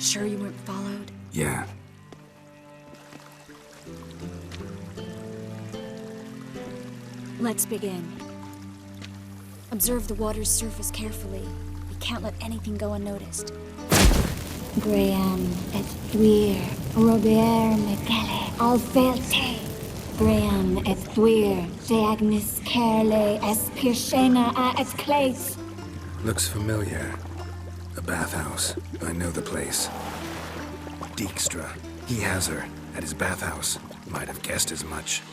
Sure you weren't followed? Yeah. Let's begin. Observe the water's surface carefully. We can't let anything go unnoticed. Graham et thuir, Robert Mcgelle, Alfelte. Graham et thuir, Deagnis Kerle, Espirshena a et Clates. Looks familiar. A bathhouse. I know the place. Dijkstra. He has her at his bathhouse. Might have guessed as much.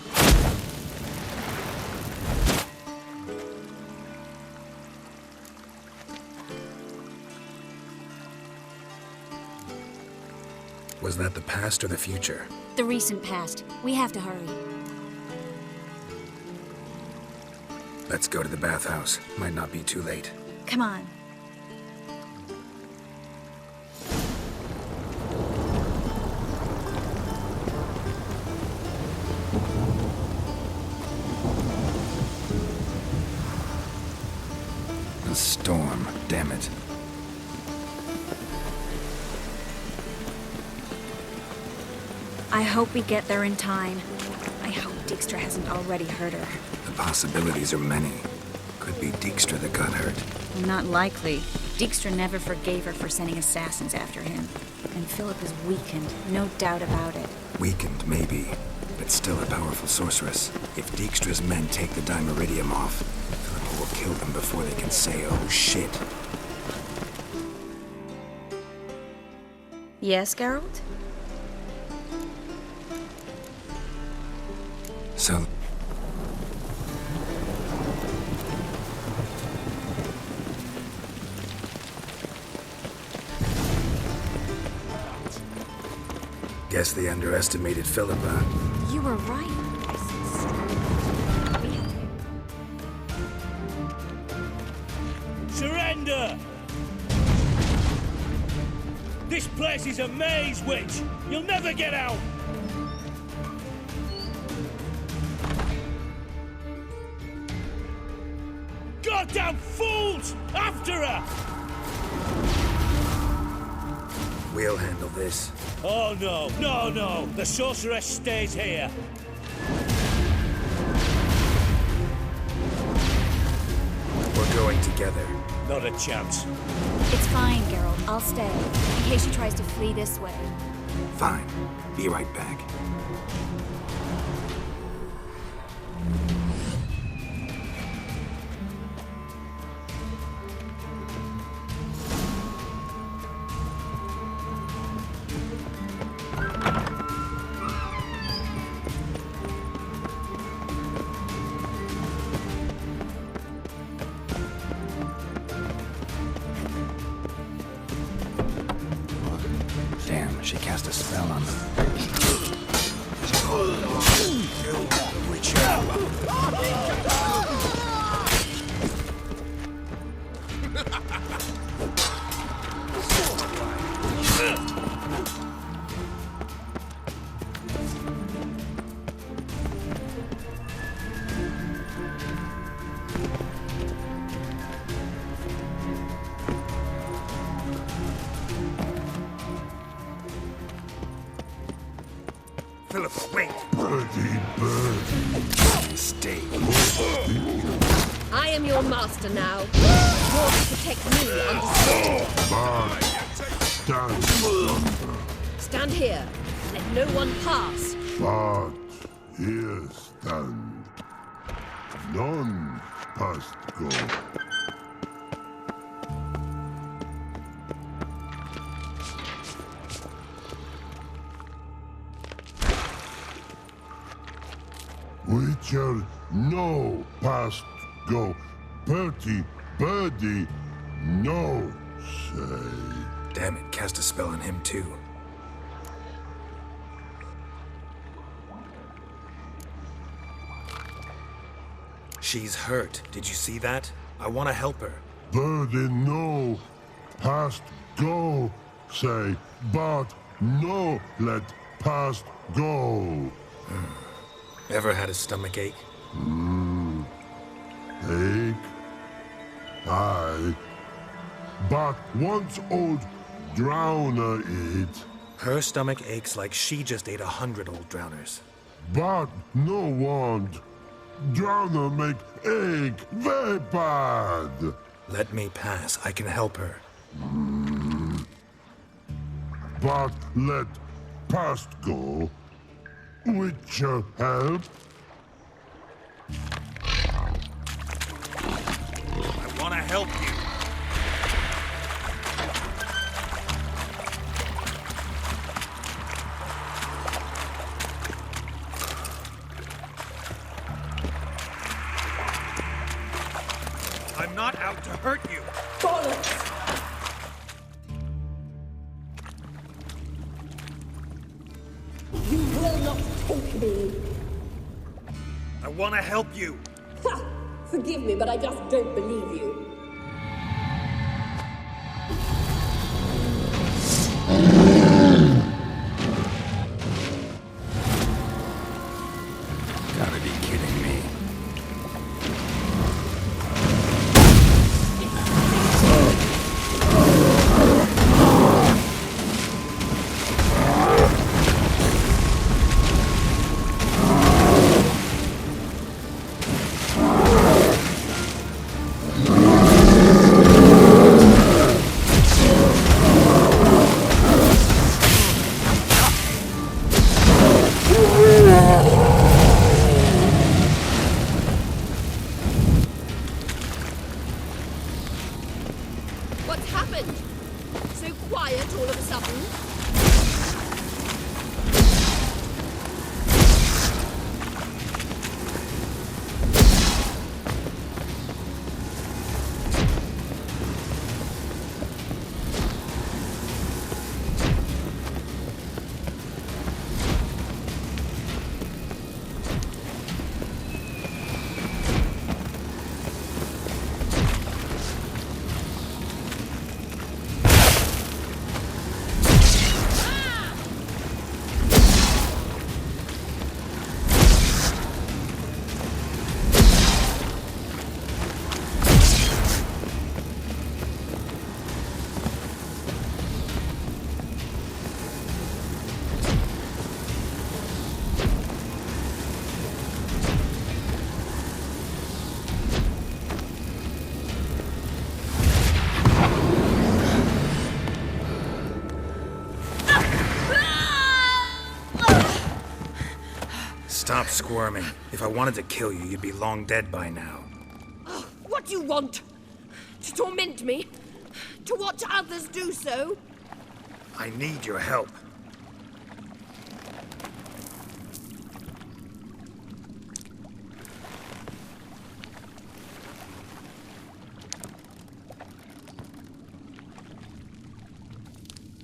Was that the past or the future? The recent past. We have to hurry. Let's go to the bathhouse. Might not be too late. Come on. A storm, damn it. I hope we get there in time. I hope Dijkstra hasn't already hurt her. The possibilities are many. Could be Dijkstra that got hurt. Not likely. Dijkstra never forgave her for sending assassins after him. And Philip is weakened, no doubt about it. Weakened, maybe, but still a powerful sorceress. If Dijkstra's men take the Dimeridium off, Philippa will kill them before they can say, oh shit. Yes, Geralt? So... Guess they underestimated Philippa. You were right. Surrender! This place is a maze, witch! You'll never get out! Goddamn fools! After her! We'll handle this. Oh no, no, no! The sorceress stays here. We're going together. Not a chance. It's fine, Geralt. I'll stay. In case she tries to flee this way. Fine. Be right back. Damn, she cast a spell on them. Kill the witcher. Philippa, wait! Birdie. Mistake. I am your master now. You're to protect me, understood? Bard. Stand. Stand here. Let no one pass. Bard. Here stand. None past go. Witcher, no past go. Bertie, birdie, no say. Damn it, cast a spell on him too. She's hurt. Did you see that? I want to help her. Birdie, no past go say. But no let past go. Ever had a stomach ache? Ache. Aye. But once old Drowner eat, Her stomach aches like she just ate 100 old drowners. but no want. Drowner make ache very bad. Let me pass. I can help her. But let past go. Which help? I want to help you. I'm not out to hurt you. Bollocks! You will not take me. I want to help you. Ha! Forgive me, but I just don't believe you. Gotta be kidding me. What's happened? So quiet all of a sudden? Stop squirming. If I wanted to kill you, you'd be long dead by now. What do you want? To torment me? To watch others do so? I need your help.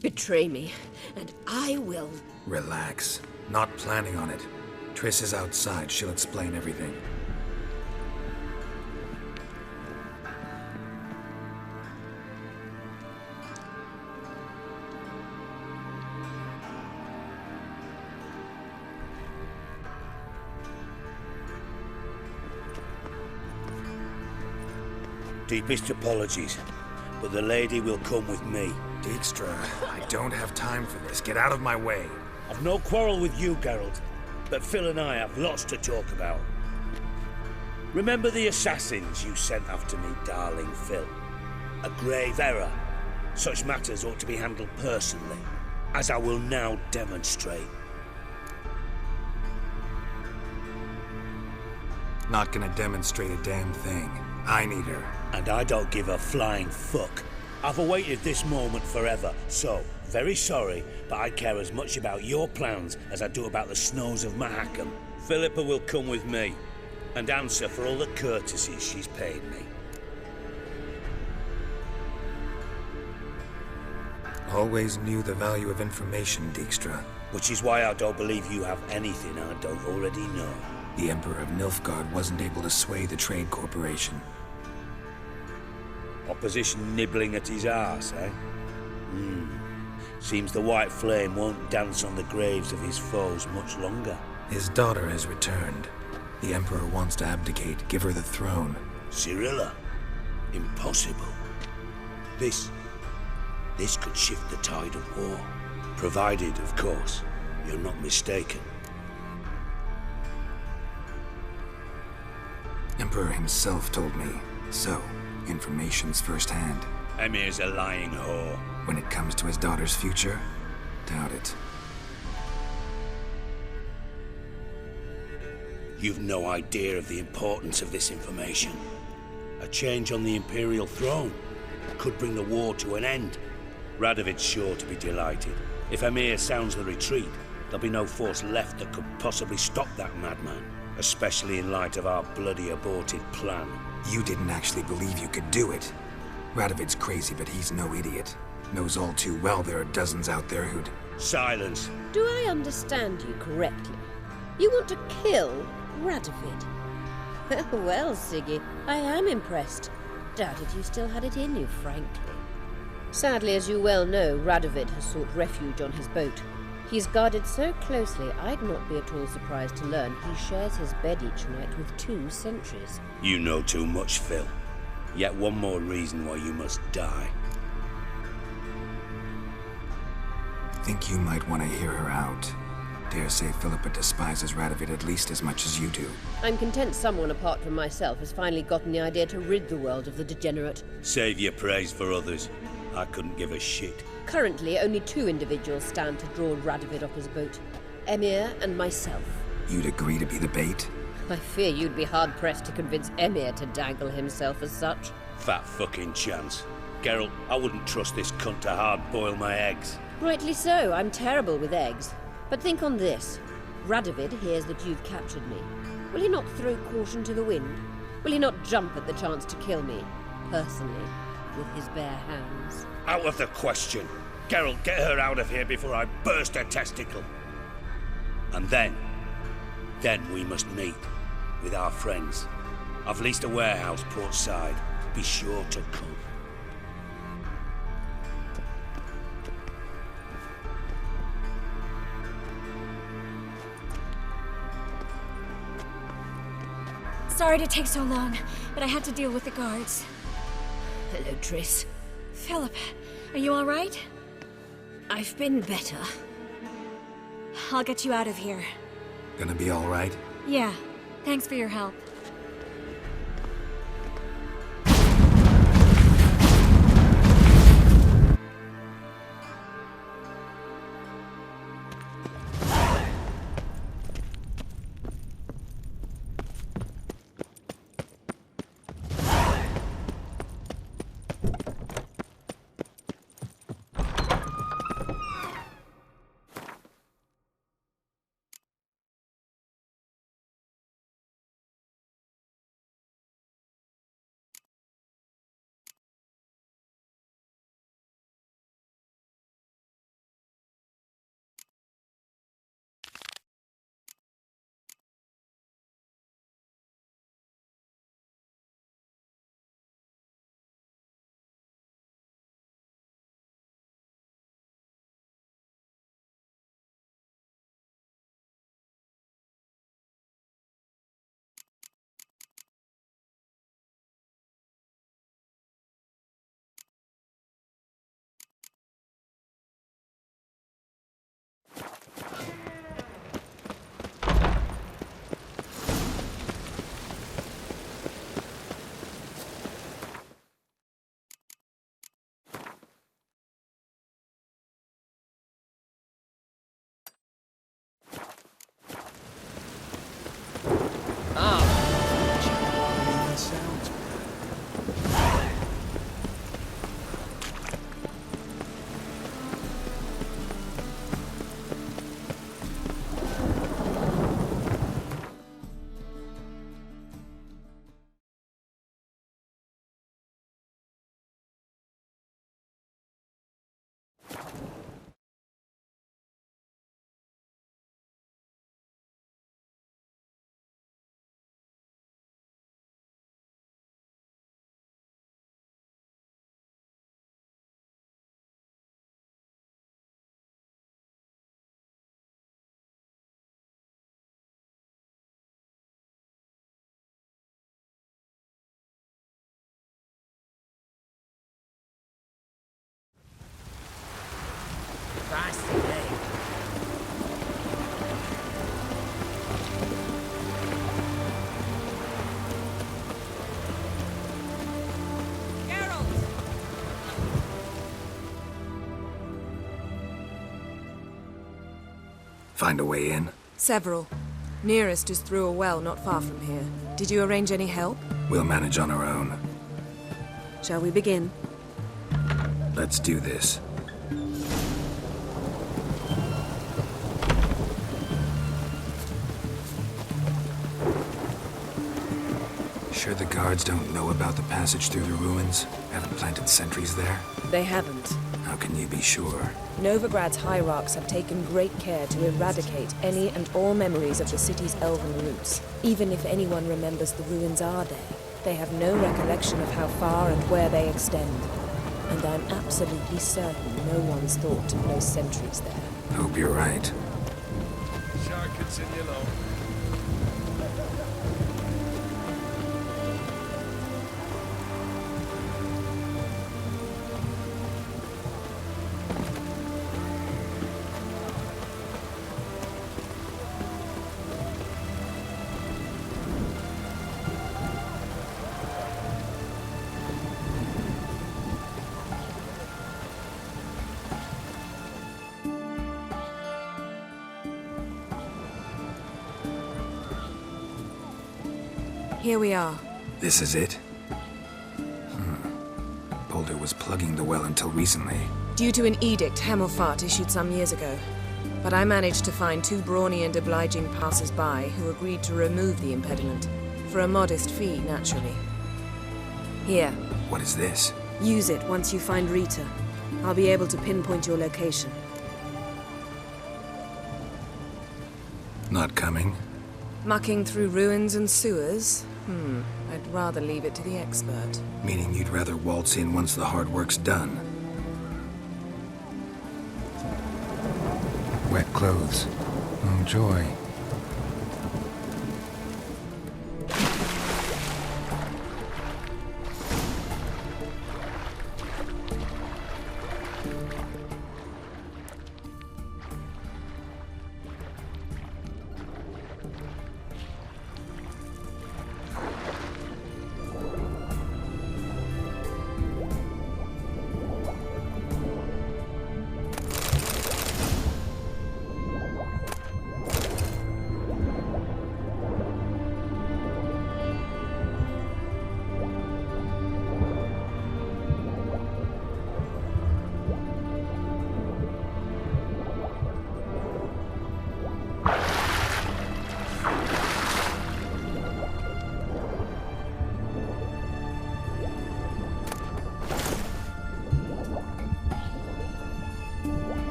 Betray me, and I will. Relax. Not planning on it. Triss is outside. She'll explain everything. Deepest apologies, but the lady will come with me. Dijkstra, I don't have time for this. Get out of my way. I've no quarrel with you, Geralt, but Phil and I have lots to talk about. Remember the assassins you sent after me, darling Phil? A grave error. Such matters ought to be handled personally, as I will now demonstrate. Not gonna demonstrate a damn thing. I need her. And I don't give a flying fuck. I've awaited this moment forever, so, very sorry, but I care as much about your plans as I do about the snows of Mahakam. Philippa will come with me, and answer for all the courtesies she's paid me. Always knew the value of information, Dijkstra. Which is why I don't believe you have anything I don't already know. The Emperor of Nilfgaard wasn't able to sway the Trade Corporation. Opposition nibbling at his arse, eh? Seems the White Flame won't dance on the graves of his foes much longer. His daughter has returned. The Emperor wants to abdicate, give her the throne. Cirilla? Impossible. This This could shift the tide of war. Provided, of course, you're not mistaken. Emperor himself told me. So, information's firsthand. Emir's a lying whore. When it comes to his daughter's future, doubt it. You've no idea of the importance of this information. A change on the Imperial throne could bring the war to an end. Radovid's sure to be delighted. If Emir sounds the retreat, there'll be no force left that could possibly stop that madman, especially in light of our bloody aborted plan. You didn't actually believe you could do it. Radovid's crazy, but he's no idiot. Knows all too well there are dozens out there who'd... Silence. Do I understand you correctly? You want to kill Radovid? Well, Siggy, I am impressed. Doubted you still had it in you, frankly. Sadly, as you well know, Radovid has sought refuge on his boat. He's guarded so closely, I'd not be at all surprised to learn he shares his bed each night with 2 sentries. You know too much, Phil. Yet one more reason why you must die. Think you might want to hear her out. Dare say Philippa despises Radovid at least as much as you do. I'm content someone apart from myself has finally gotten the idea to rid the world of the degenerate. Save your praise for others. I couldn't give a shit. Currently, only 2 individuals stand to draw Radovid off his boat. Emir and myself. You'd agree to be the bait? I fear you'd be hard-pressed to convince Emir to dangle himself as such. Fat fucking chance. Geralt, I wouldn't trust this cunt to hard-boil my eggs. Rightly so, I'm terrible with eggs. But think on this. Radovid hears that you've captured me. Will he not throw caution to the wind? Will he not jump at the chance to kill me, personally, with his bare hands? Out of the question. Geralt, get her out of here before I burst her testicle. And then we must meet with our friends. I've leased a warehouse port side. Be sure to come. Sorry to take so long, but I had to deal with the guards. Hello, Triss. Philip, are you all right? I've been better. I'll get you out of here. Gonna be all right? Yeah, thanks for your help. Find a way in? Several. Nearest is through a well not far from here. Did you arrange any help? We'll manage on our own. Shall we begin? Let's do this. Sure the guards don't know about the passage through the ruins? Haven't planted sentries there? They haven't. How can you be sure? Novigrad's hierarchs have taken great care to eradicate any and all memories of the city's elven roots. Even if anyone remembers the ruins are there, they have no recollection of how far and where they extend. And I'm absolutely certain no one's thought to place sentries there. Hope you're right. Shall I continue along? Here we are. This is it? Boulder was plugging the well until recently. Due to an edict Hemelfart issued some years ago. But I managed to find two brawny and obliging passers-by who agreed to remove the impediment. For a modest fee, naturally. Here, What is this? use it once you find Rita. I'll be able to pinpoint your location. Not coming? Mucking through ruins and sewers? I'd rather leave it to the expert. Meaning you'd rather waltz in once the hard work's done. Wet clothes. Oh, joy.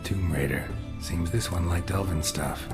Tomb Raider. Seems this one liked elven stuff.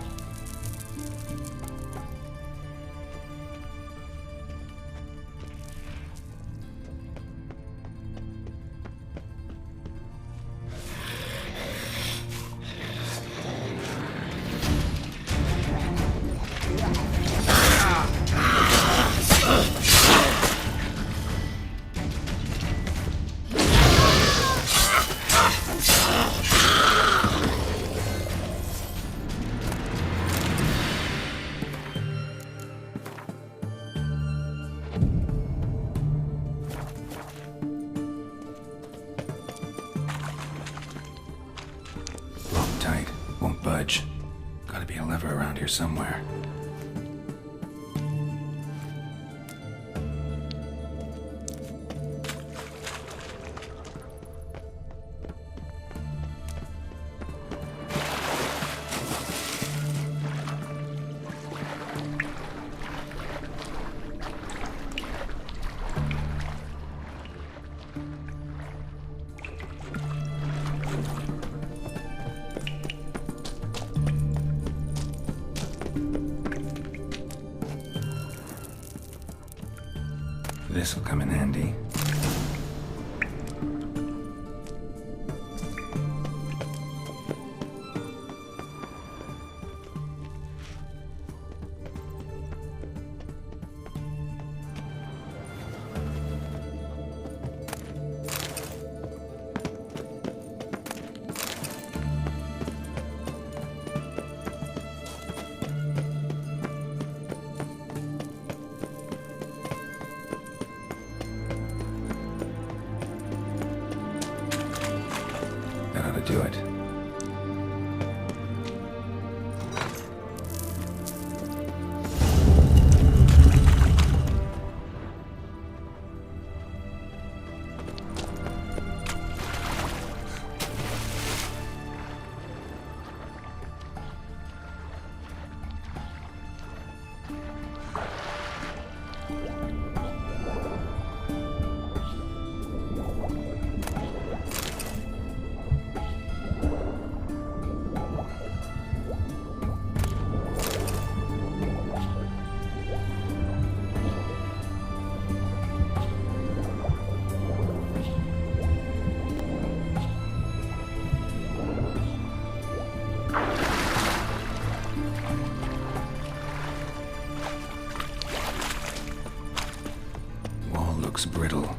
Locked tight. Won't budge. Gotta be a lever around here somewhere. This'll come in handy. looks brittle.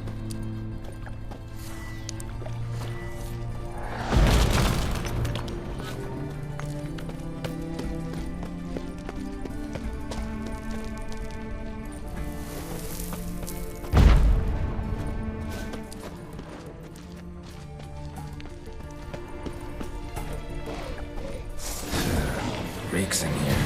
Reeks in here.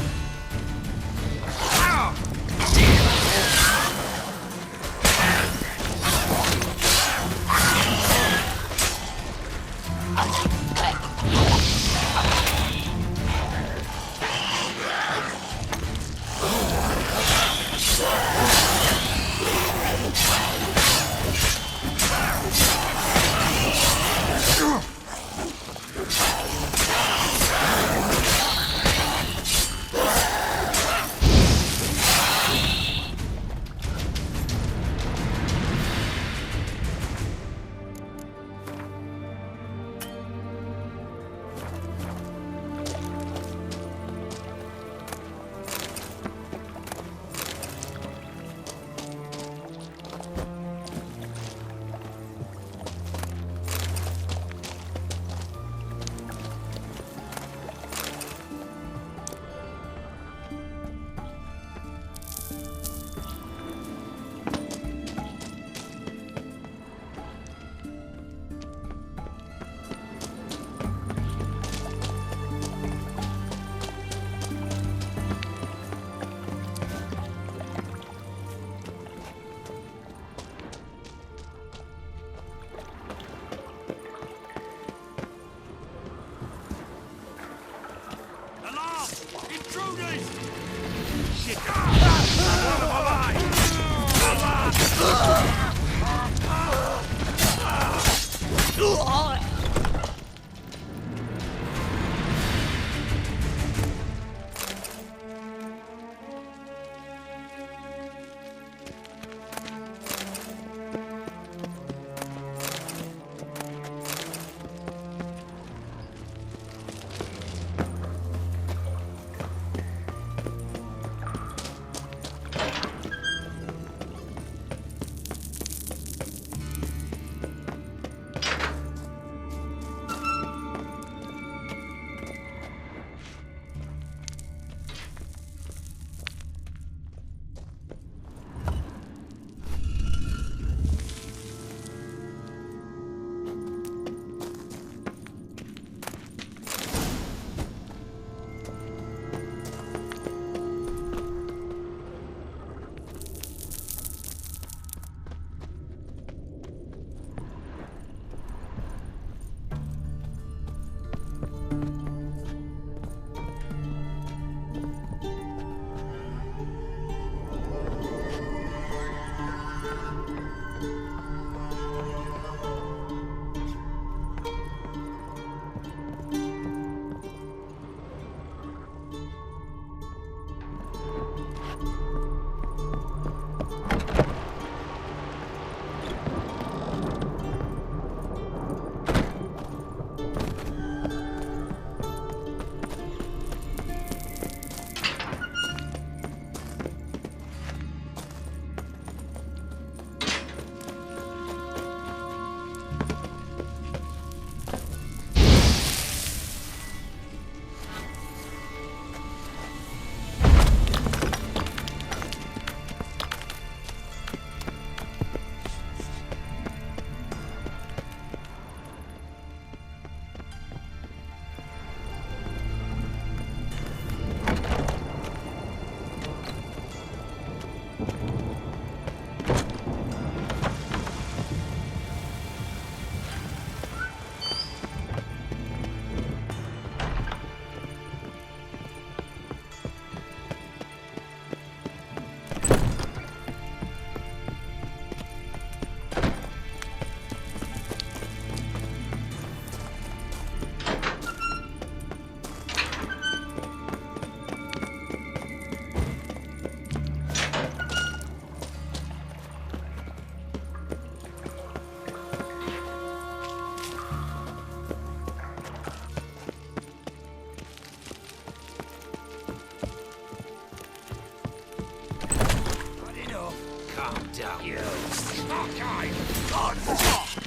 Calm down. You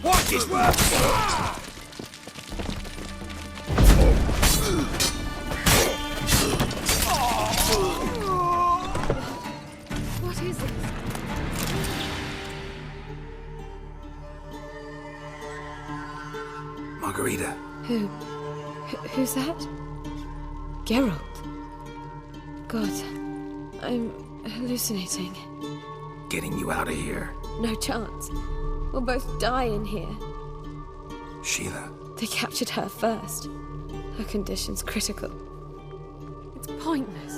Watch his work! What is this? Margarita. Who's that? Geralt. God, I'm hallucinating. Getting you out of here. No chance. We'll both die in here. Sheila. They captured her first. Her condition's critical. It's pointless.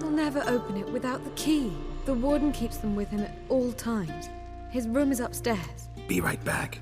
They'll never open it without the key. The warden keeps them with him at all times. His room is upstairs. Be right back.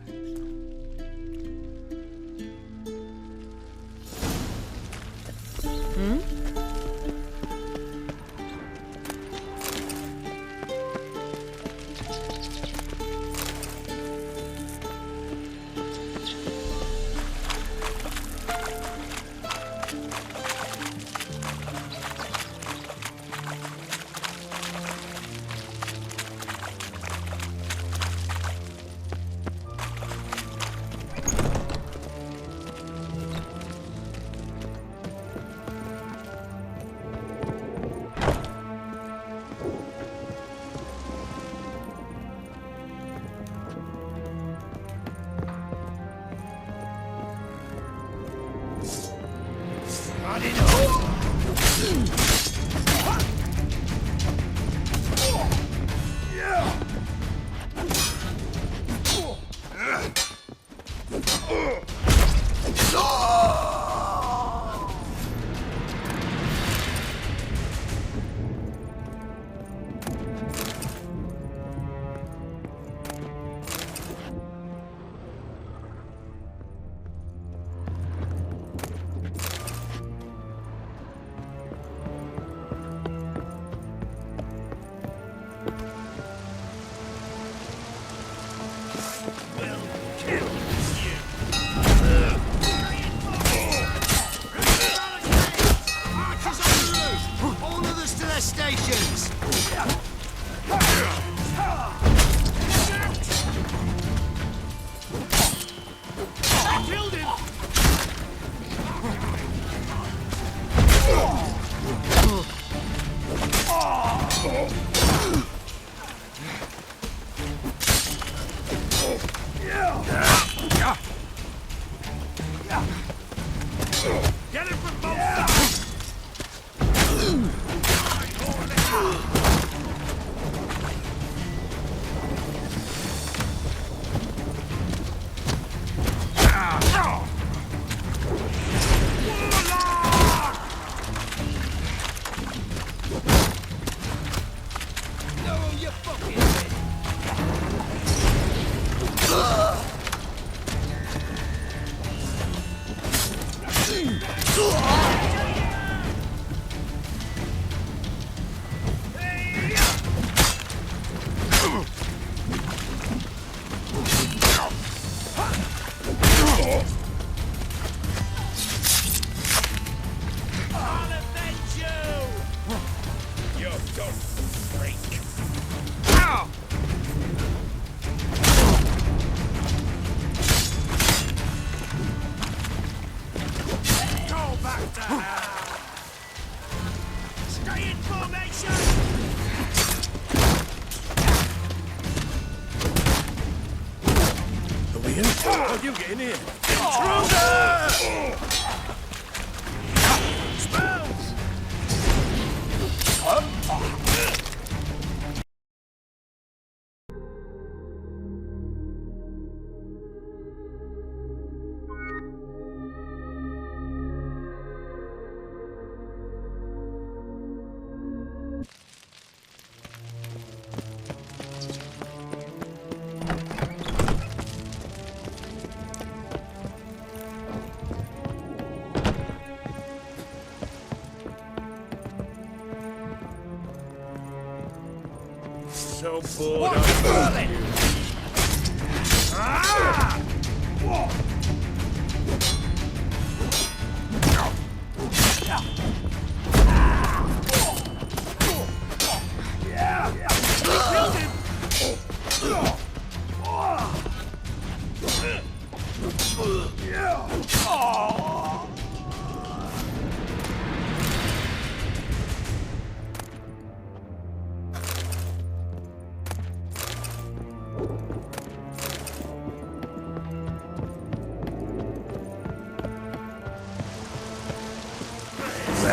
So bored of Berlin!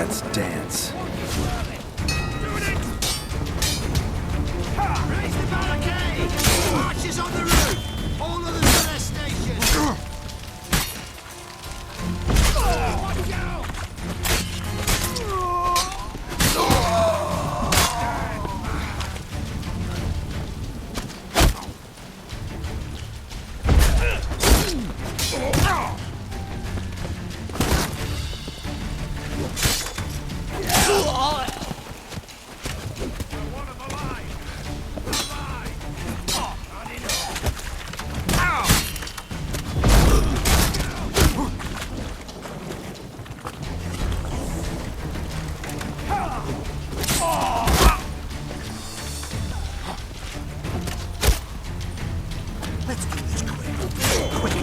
Let's dance. Raise the barricade! Archers on the roof! All others to their stations! Watch out! Let's do this quick. Quick.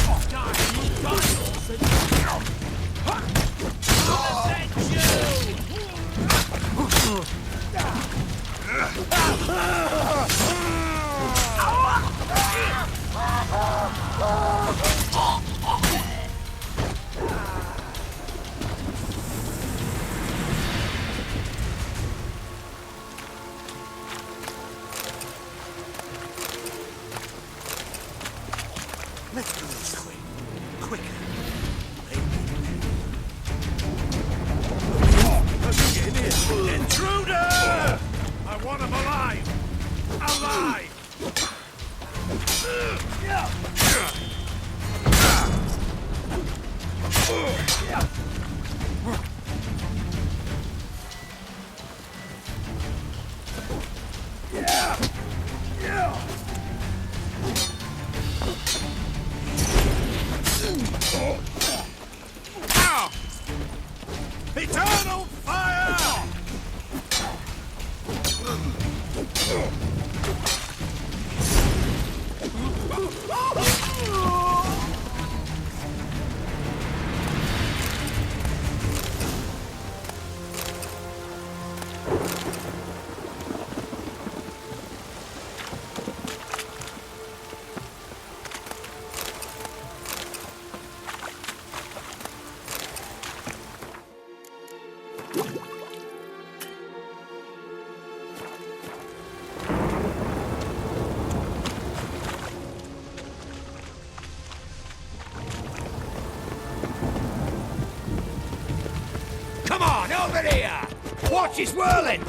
Watch out! Let's do this quick. Quicker. Intruder! I want him alive! Alive! Eternal fire! Come on, over here! Watch his whirling!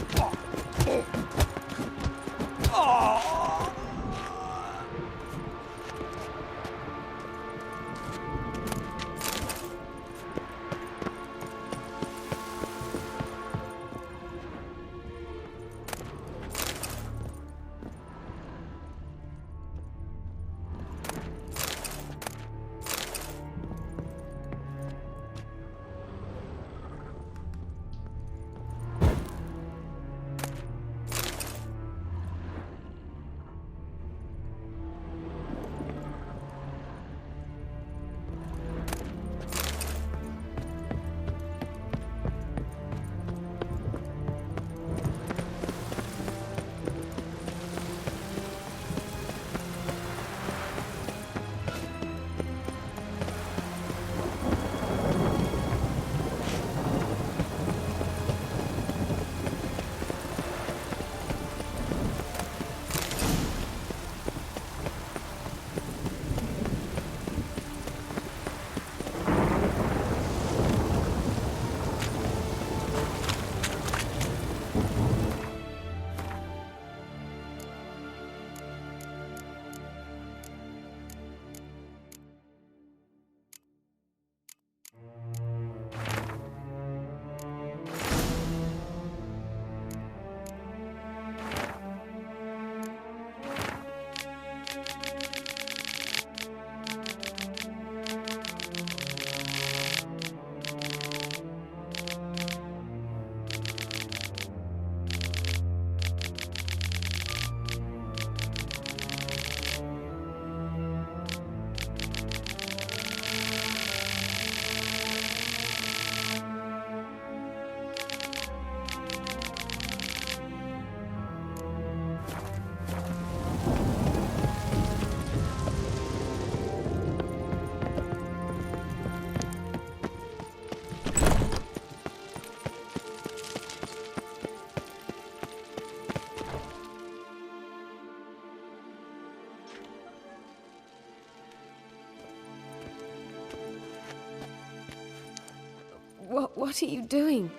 What are you doing?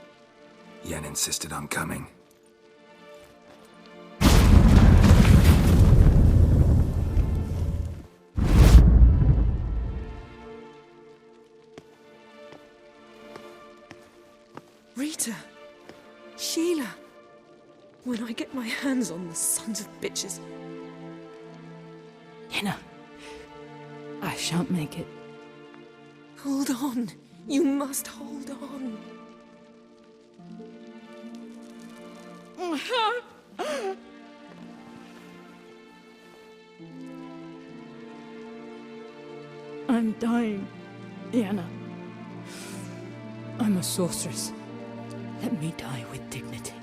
Yen insisted on coming. Rita! Sheila! When I get my hands on the sons of bitches. Yenna, I shan't make it. Hold on. You must hold on. I'm dying, Yenna. I'm a sorceress. Let me die with dignity.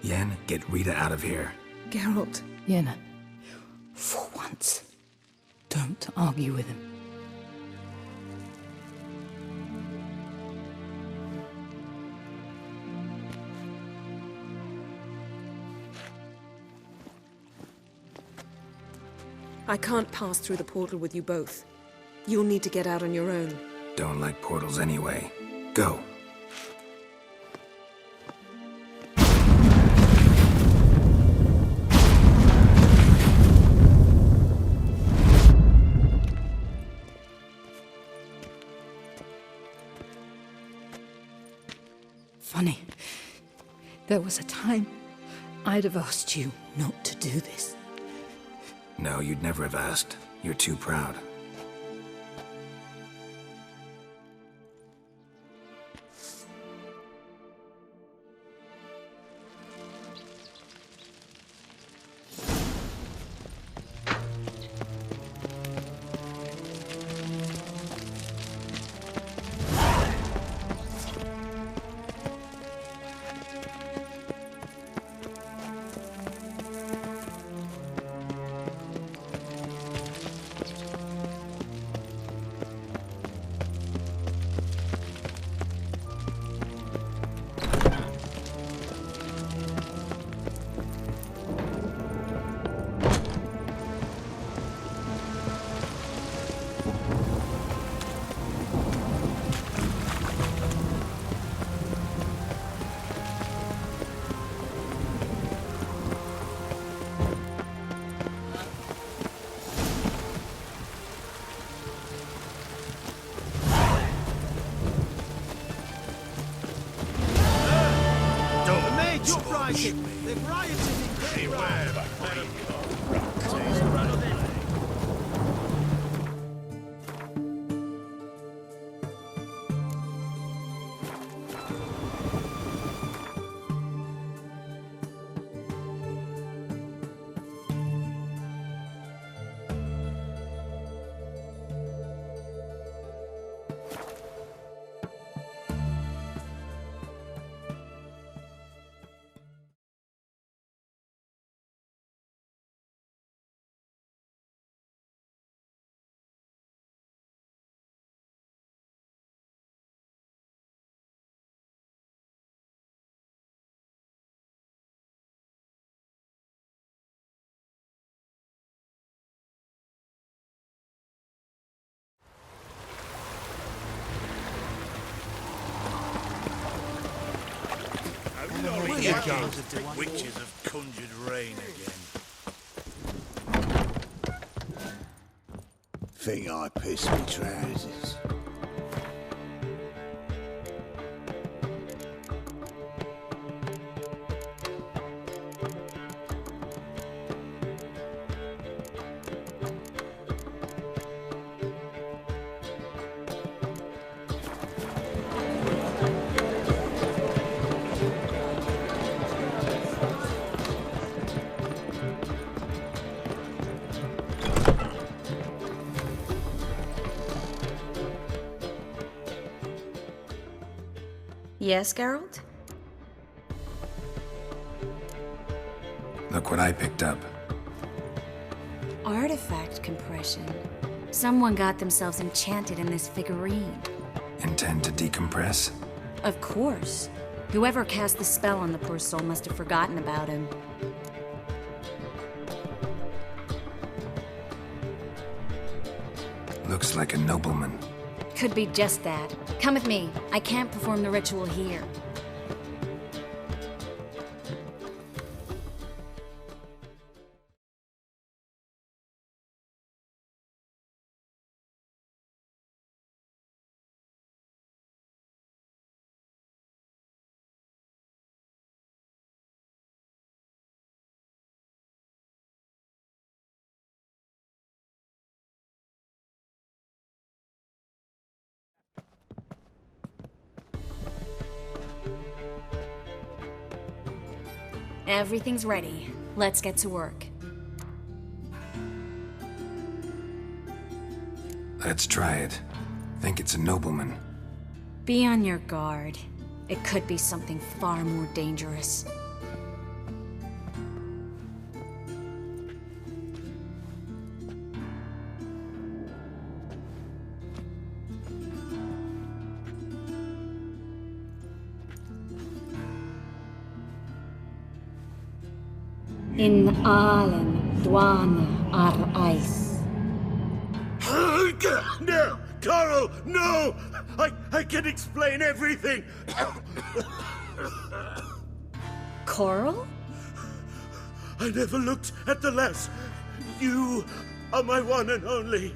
Yen, get Rita out of here. Geralt. Yenna, for once, don't argue with him. I can't pass through the portal with you both. You'll need to get out on your own. Don't like portals anyway. Go. Funny. There was a time I'd have asked you not to do this. No, you'd never have asked. You're too proud. They've rioted in Beware. The witches have conjured rain again. Think I pissed me trousers. Yes, Geralt? Look what I picked up. Artifact compression. Someone got themselves enchanted in this figurine. Intend to decompress? Of course. Whoever cast the spell on the poor soul must have forgotten about him. Looks like a nobleman. Could be just that. Come with me. I can't perform the ritual here. Everything's ready. Let's get to work. Let's try it. Think it's a nobleman. Be on your guard. It could be something far more dangerous. In Allen Dwana ar Ice. No! Coral, no! I can explain everything! Coral? I never looked at the lass. You are my one and only.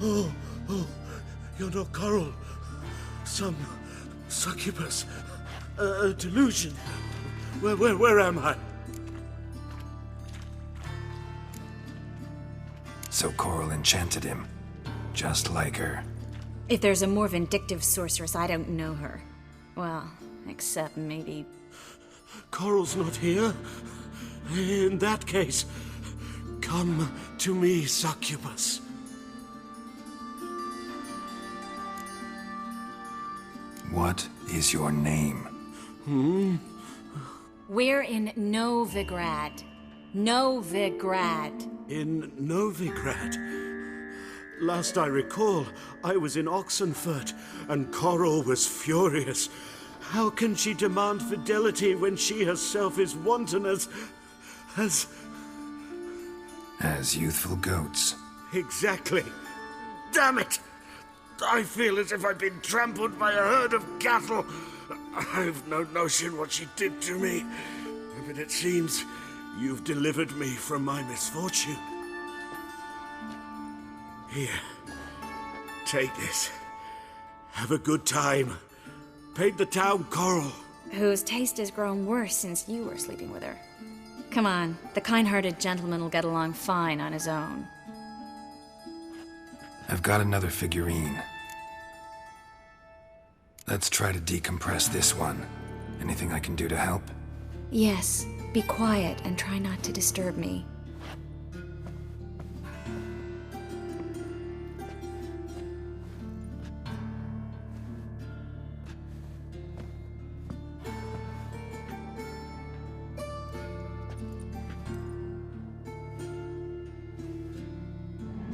Oh, you're not Coral. Some succubus. A delusion. Where am I? So Coral enchanted him. Just like her. If there's a more vindictive sorceress, I don't know her. Well, except maybe... Coral's not here. In that case, come to me, succubus. What is your name? We're in Novigrad. Novigrad. In Novigrad? Last I recall, I was in Oxenfurt, and Coral was furious. How can she demand fidelity when she herself is wanton as youthful goats. Exactly. Damn it! I feel as if I've been trampled by a herd of cattle. I've no notion what she did to me, but it seems you've delivered me from my misfortune. Here, take this. Have a good time. Paint the town Coral. Whose taste has grown worse since you were sleeping with her. Come on, the kind-hearted gentleman will get along fine on his own. I've got another figurine. Let's try to decompress this one. Anything I can do to help? Yes, be quiet and try not to disturb me.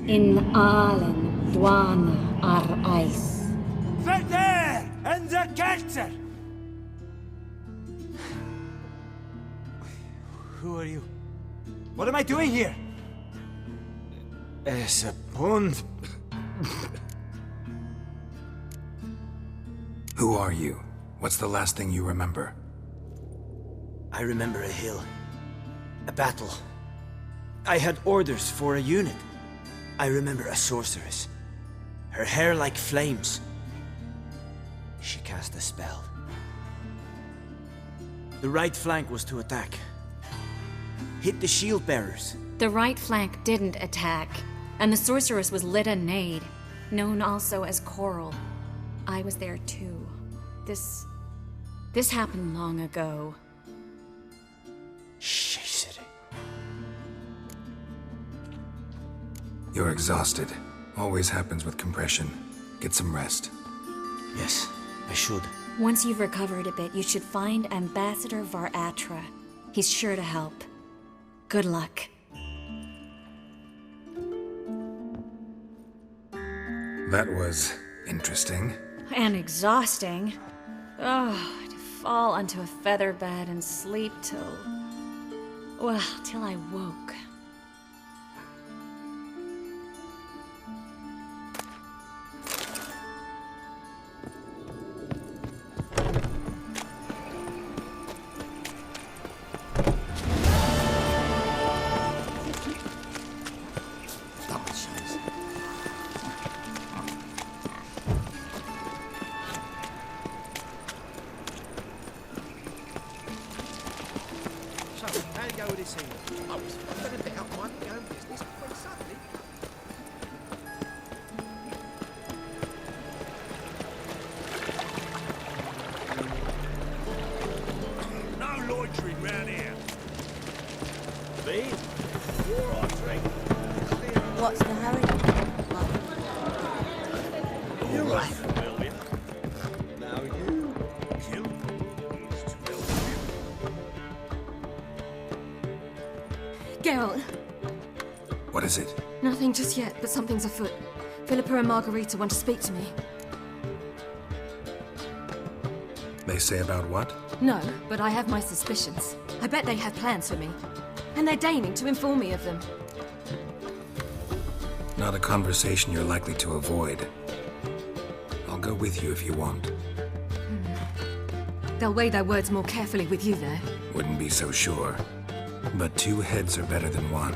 In Allen Dwana ar Ice. Verder and the Kerzer! Who are you? What am I doing here? Es a pond. Who are you? What's the last thing you remember? I remember a hill. A battle. I had orders for a unit. I remember a sorceress. Her hair like flames. She cast a spell. The right flank was to attack. Hit the shield bearers. The right flank didn't attack, and the sorceress was Lyda Nade, known also as Coral. I was there too. This happened long ago. You're exhausted. Always happens with compression. Get some rest. Yes, I should. Once you've recovered a bit, you should find Ambassador Var-Atra. He's sure to help. Good luck. That was interesting. And exhausting. Oh, to fall onto a feather bed and sleep till I woke. What's the hurry? All right. Familiar. Now you kill these 12 Geralt, What is it? nothing just yet, but something's afoot. Philippa and Margarita want to speak to me. They say about what? No, but I have my suspicions. I bet they have plans for me. And they're deigning to inform me of them. Not a conversation you're likely to avoid. I'll go with you if you want. They'll weigh their words more carefully with you there. Wouldn't be so sure. But 2 heads are better than 1.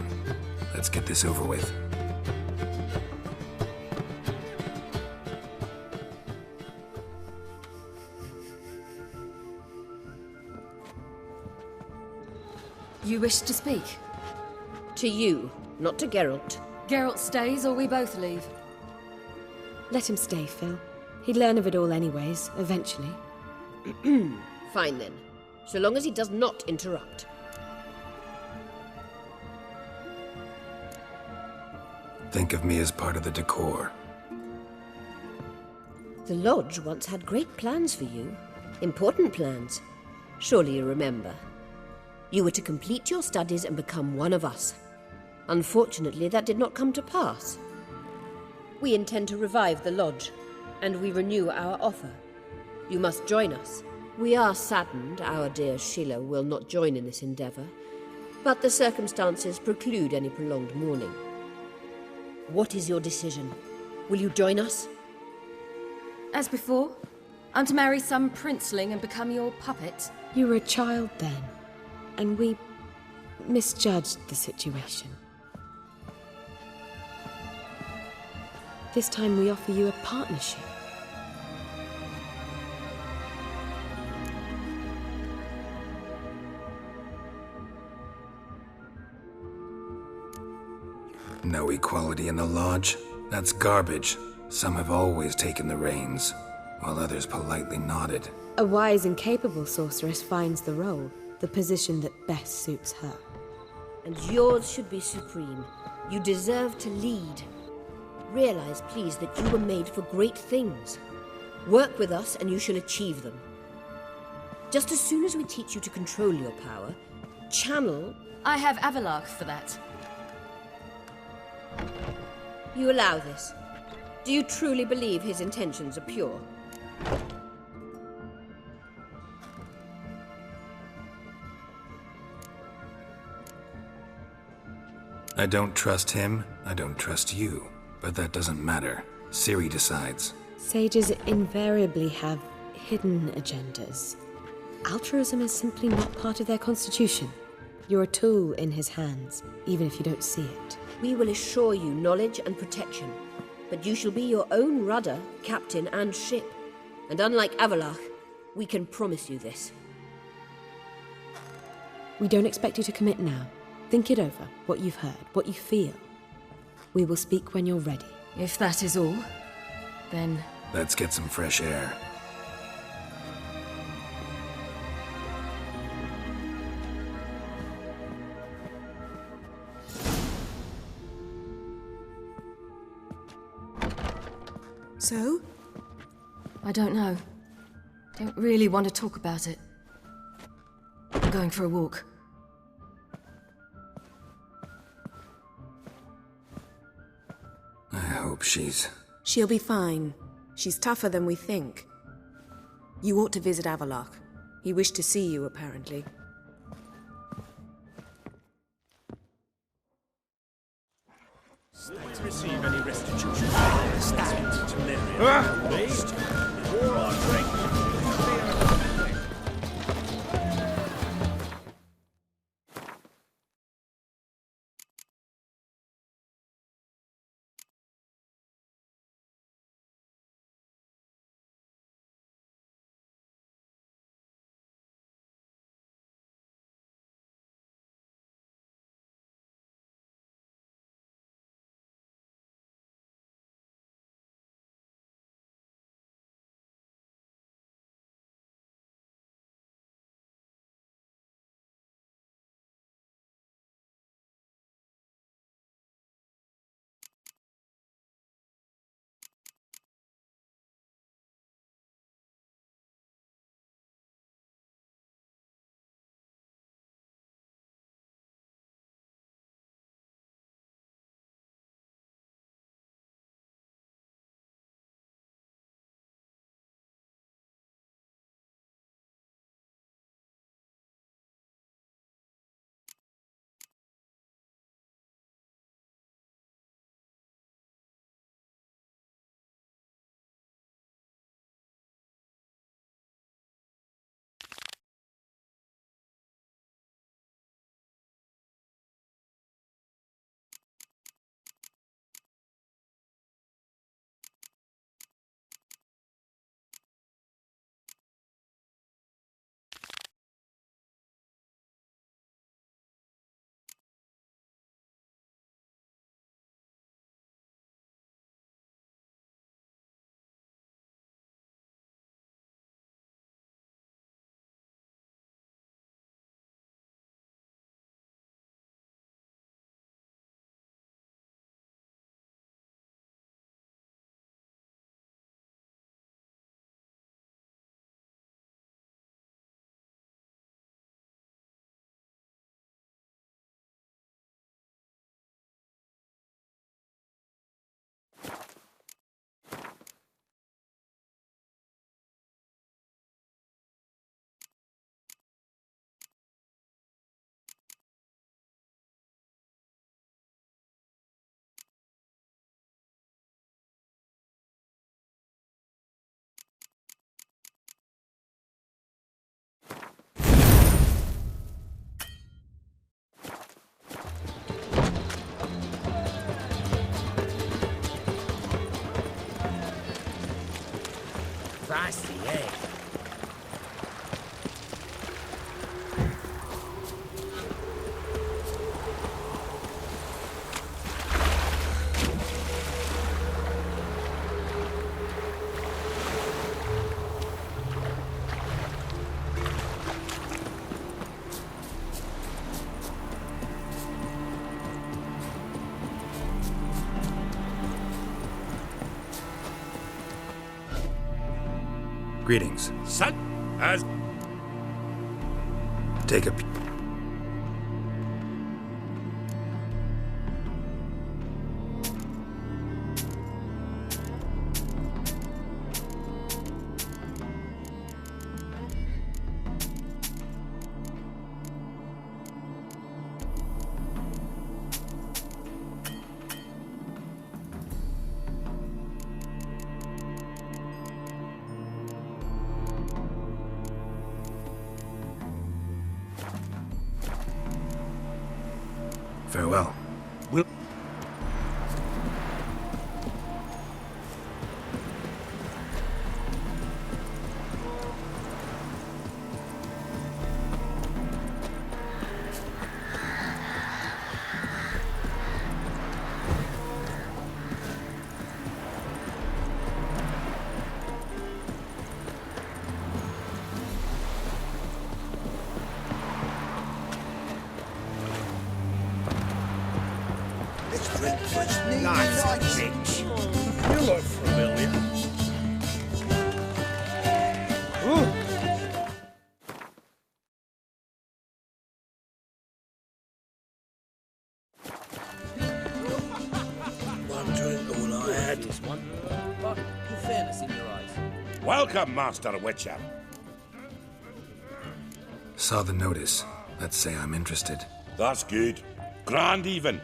Let's get this over with. You wish to speak? To you, not to Geralt. Geralt stays or we both leave. Let him stay, Phil. He'd learn of it all anyways, eventually. Fine then. So long as he does not interrupt. Think of me as part of the decor. The Lodge once had great plans for you. Important plans. Surely you remember. You were to complete your studies and become one of us. Unfortunately, that did not come to pass. We intend to revive the Lodge, and we renew our offer. You must join us. We are saddened our dear Sheila will not join in this endeavor, but the circumstances preclude any prolonged mourning. What is your decision? Will you join us? As before, I'm to marry some princeling and become your puppet. You were a child then, and we misjudged the situation. This time we offer you a partnership. No equality in the Lodge? That's garbage. Some have always taken the reins, while others politely nodded. A wise and capable sorceress finds the role, the position that best suits her. And yours should be supreme. You deserve to lead. Realize, please, that you were made for great things. Work with us and you shall achieve them. Just as soon as we teach you to control your power, channel... I have Avalark for that. You allow this. Do you truly believe his intentions are pure? I don't trust him, I don't trust you. But that doesn't matter. Ciri decides. Sages invariably have hidden agendas. Altruism is simply not part of their constitution. You're a tool in his hands, even if you don't see it. We will assure you knowledge and protection, but you shall be your own rudder, captain, and ship. And unlike Avalark, we can promise you this. We don't expect you to commit now. Think it over, what you've heard, what you feel. We will speak when you're ready. If that is all, then... Let's get some fresh air. So? I don't know. Don't really want to talk about it. I'm going for a walk. I hope she's... She'll be fine. She's tougher than we think. You ought to visit Avalark. He wished to see you, apparently. Receive any restitution. Stand to Lyria. War on drink. Classy, eh? Greetings. Son, as Take a... Farewell. will. Nice, bitch. You look familiar. One drink, all I had. But in fairness in your eyes. Welcome, Master Witcher. Saw the notice. Let's say I'm interested. That's good. Grand even.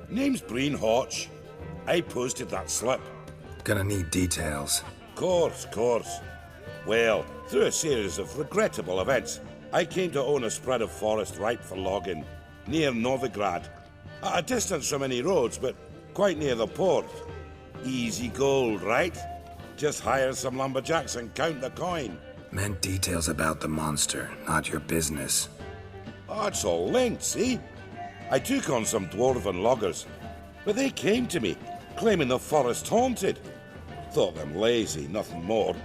Name's Breen Hotch. I posted that slip. Gonna need details. Course. Well, through a series of regrettable events, I came to own a spread of forest ripe for logging, near Novigrad. At a distance from any roads, but quite near the port. Easy gold, right? Just hire some lumberjacks and count the coin. Meant details about the monster, not your business. Oh, it's all linked, see? I took on some dwarven loggers, but they came to me, claiming the forest haunted. Thought them lazy, nothing more.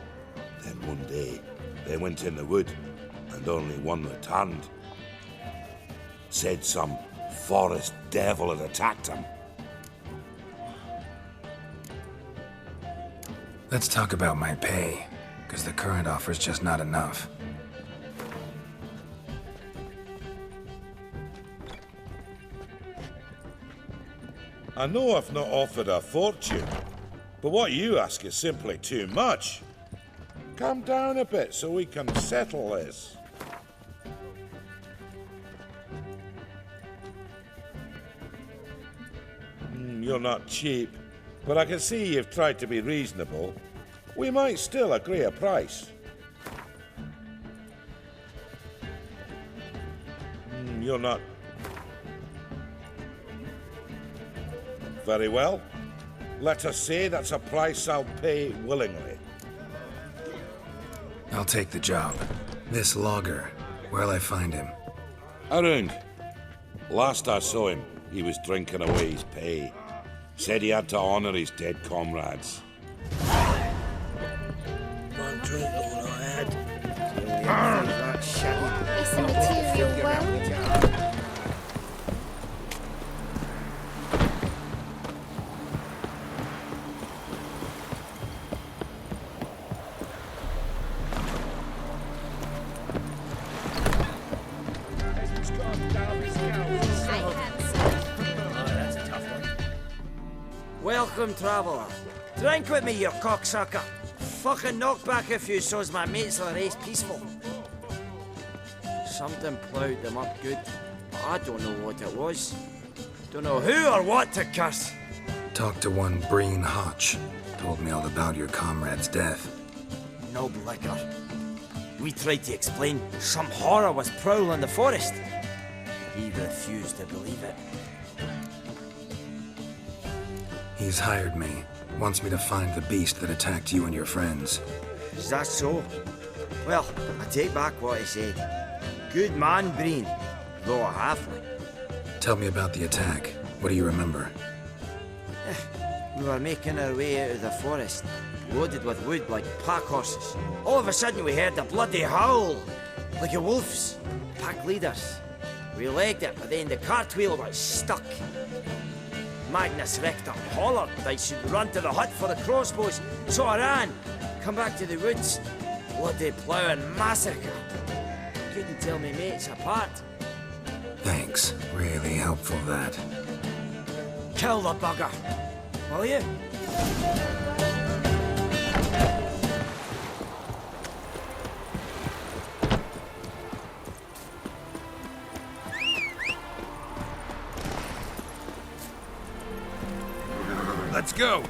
Then one day, they went in the wood, and only one returned. Said some forest devil had attacked him. Let's talk about my pay, because the current offer's just not enough. I know I've not offered a fortune, but what you ask is simply too much. Calm down a bit so we can settle this. You're not cheap, but I can see you've tried to be reasonable. We might still agree a price. You're not... Very well. Let us say that's a price I'll pay willingly. I'll take the job. This logger, where'll I find him? Around. Last I saw him, he was drinking away his pay. Said he had to honor his dead comrades. One drink, all I had. Is the material well? Welcome, traveller. Drink with me, you cocksucker. Fucking knock back a few so's my mates will race peaceful. Something ploughed them up good, but I don't know what it was. Don't know who or what to curse. Talked to one Breen Hotch. Told me all about your comrade's death. No blicker. We tried to explain some horror was prowling the forest. He refused to believe it. He's hired me. Wants me to find the beast that attacked you and your friends. Is that so? Well, I take back what I said. Good man, Breen, though a halfling. Tell me about the attack. What do you remember? We were making our way out of the forest, loaded with wood like pack horses. All of a sudden we heard a bloody howl, like a wolf's. Pack leaders. We legged it, but then the cartwheel got stuck. Magnus Rector hollered I should run to the hut for the crossbows, so I ran. Come back to the woods. Bloody plough and massacre. Couldn't tell me mates apart. Thanks. Really helpful, that. Kill the bugger, will you? Let's go!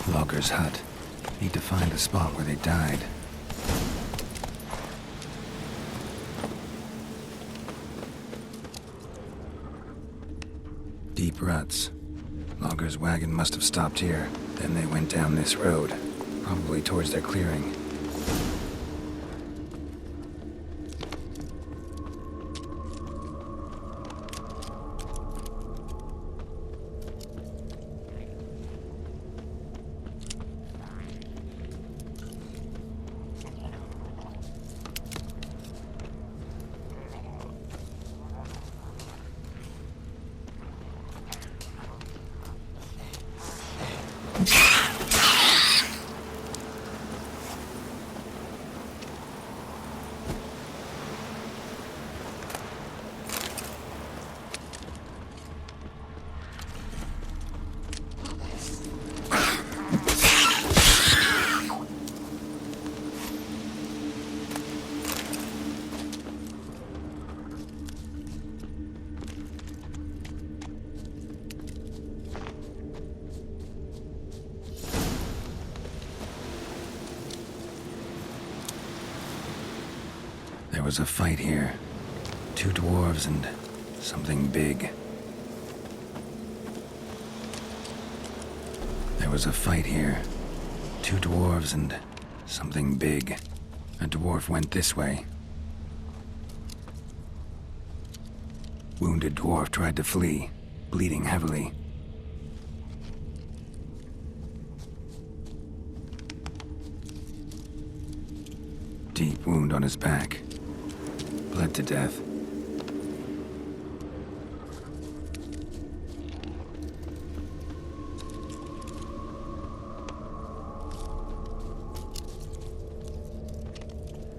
Logger's hut. Need to find the spot where they died. Deep ruts. Logger's wagon must have stopped here. Then they went down this road, probably towards their clearing. There was a fight here. 2 dwarves and something big. There was a fight here. 2 dwarves and something big. A dwarf went this way. Wounded dwarf tried to flee, bleeding heavily. Deep wound on his back. Bled to death.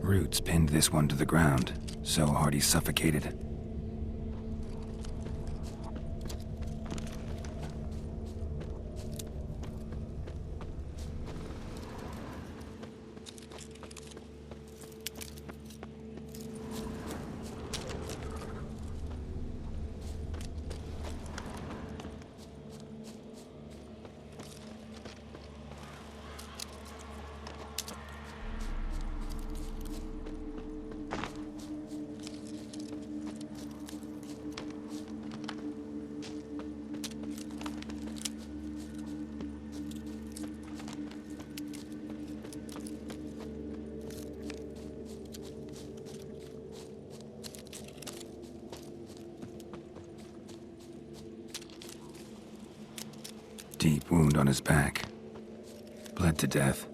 Roots pinned this one to the ground, so hard he suffocated. Deep wound on his back. Bled to death.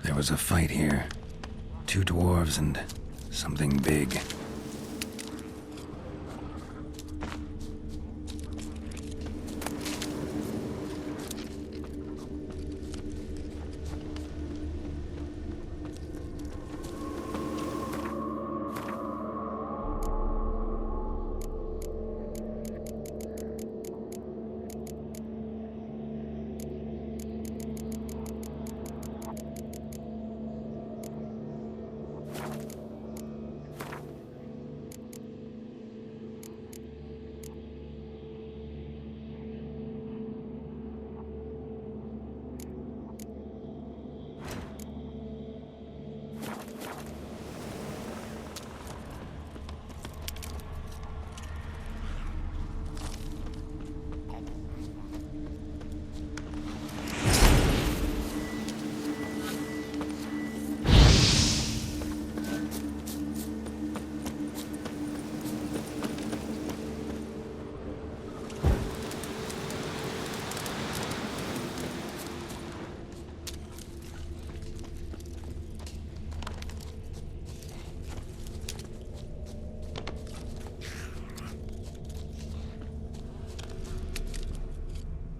There was a fight here. 2 dwarves and something big.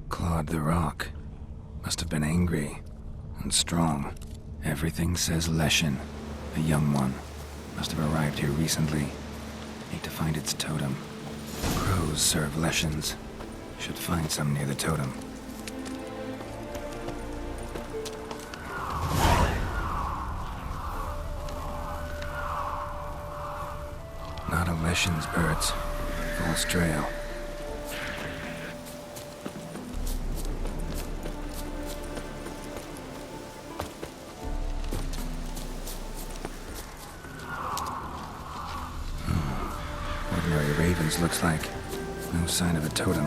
Claude the Rock. Must have been angry and strong. Everything says Leshen, a young one. Must have arrived here recently. Need to find its totem. Crows serve Leshens. Should find some near the totem. Not a Leshen's birds. False trail. Ordinary ravens, looks like. No sign of a totem.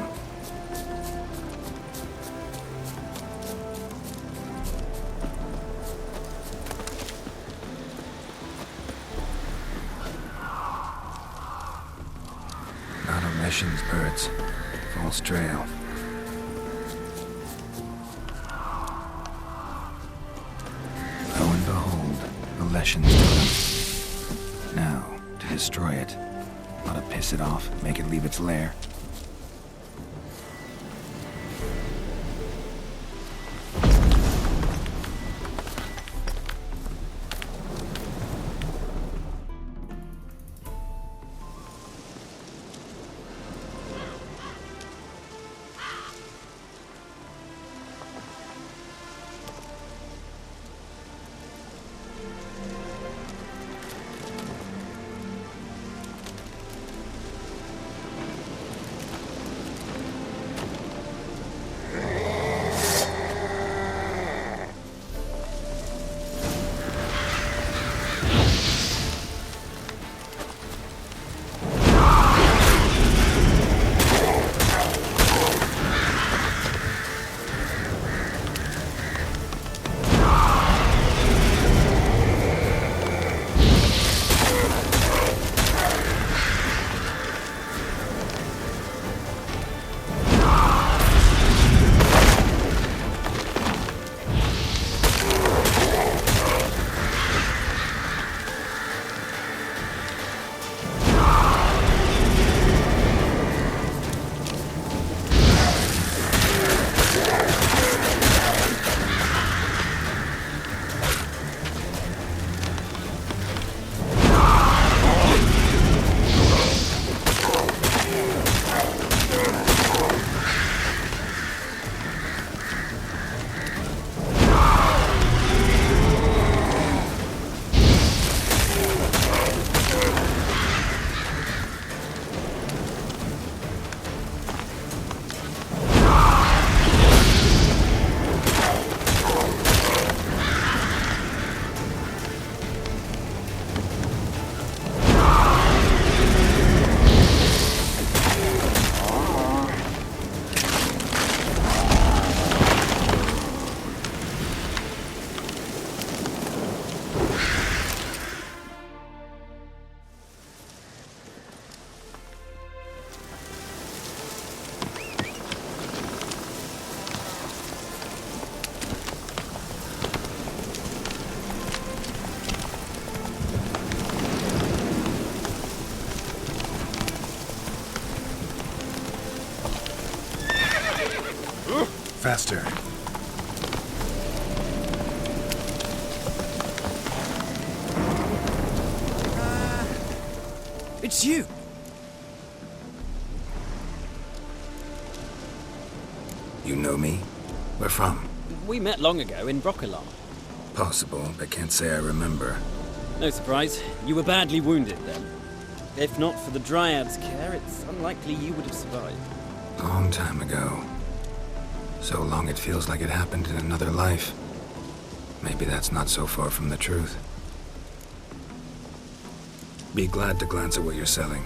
Not a Leshen's birds. False trail. Lo and behold, the Leshen's totem. Now, to destroy it. Ought to piss it off, make it leave its lair. Faster. It's you! You know me? Where from? We met long ago in Brokilon. Possible, but can't say I remember. No surprise, you were badly wounded then. If not for the Dryad's care, it's unlikely you would have survived. Long time ago. So long it feels like it happened in another life. Maybe that's not so far from the truth. Be glad to glance at what you're selling.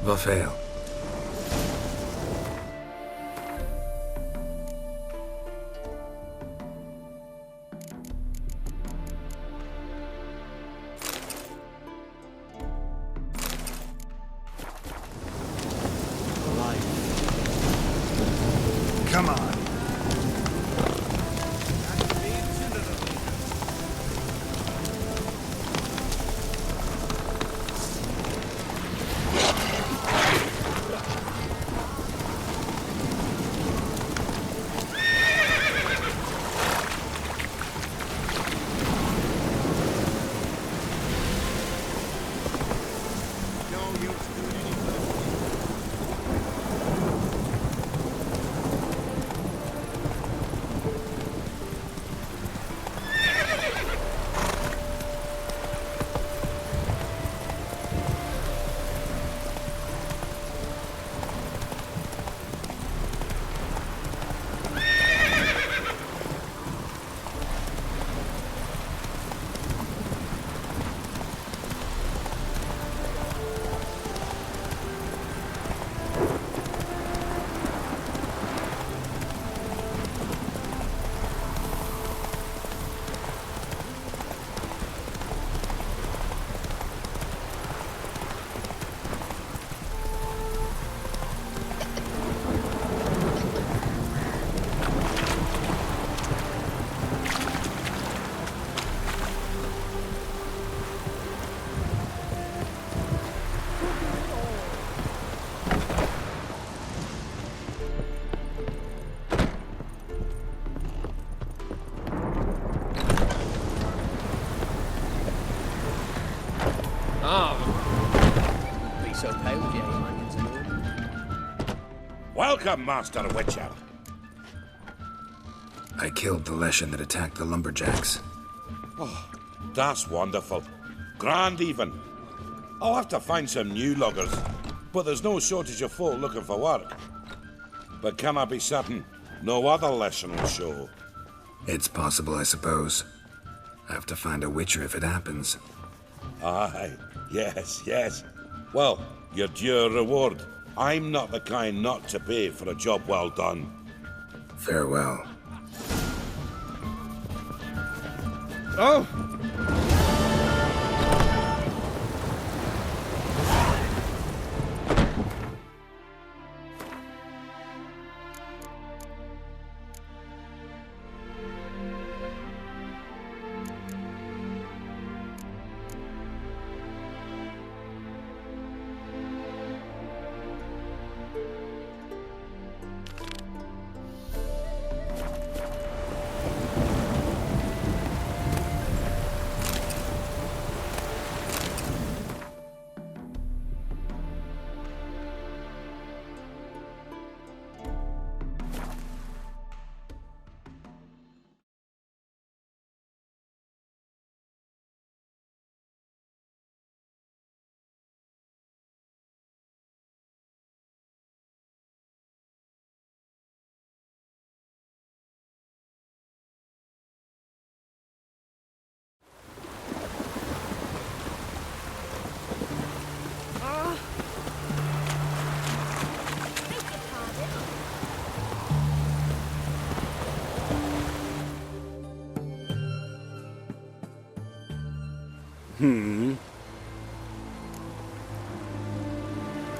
Vafail. Come on. So pale with your aim, Welcome, Master Witcher. I killed the Leshen that attacked the lumberjacks. Oh, That's wonderful. Grand, even. I'll have to find some new loggers, but there's no shortage of folk looking for work. But can I be certain no other lesson will show? It's possible, I suppose. I have to find a witcher if it happens. Aye, yes. Well, you're due a reward. I'm not the kind not to pay for a job well done. Farewell. Oh!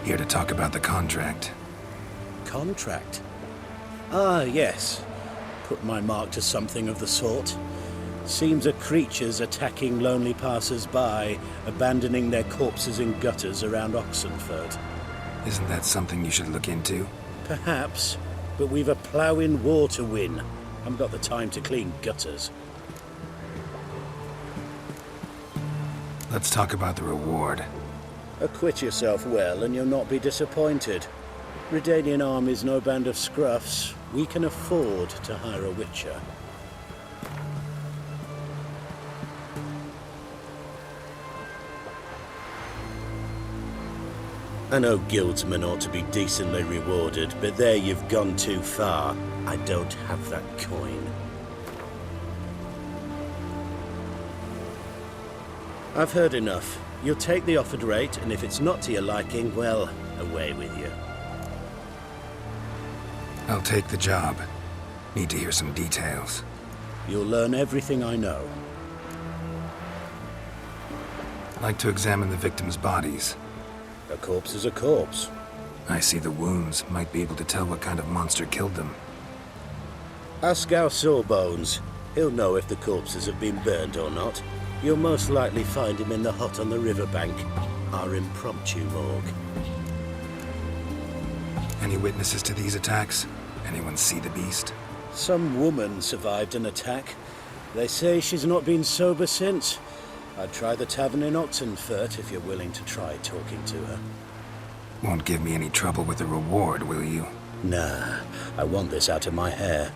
Here to talk about the contract. Contract? Ah, yes. Put my mark to something of the sort. Seems a creature's attacking lonely passers-by, abandoning their corpses in gutters around Oxenford. Isn't that something you should look into? Perhaps, but we've a ploughing war to win. Haven't got the time to clean gutters. Let's talk about the reward. Acquit yourself well and you'll not be disappointed. Redanian Army's no band of scruffs. We can afford to hire a witcher. I know guildsmen ought to be decently rewarded, but there you've gone too far. I don't have that coin. I've heard enough. You'll take the offered rate, and if it's not to your liking, well, away with you. I'll take the job. Need to hear some details. You'll learn everything I know. I'd like to examine the victims' bodies. A corpse is a corpse. I see the wounds. Might be able to tell what kind of monster killed them. Ask our Sawbones. He'll know if the corpses have been burned or not. You'll most likely find him in the hut on the riverbank, our impromptu morgue. Any witnesses to these attacks? Anyone see the beast? Some woman survived an attack. They say she's not been sober since. I'd try the tavern in Oxenfurt if you're willing to try talking to her. Won't give me any trouble with the reward, will you? Nah, I want this out of my hair.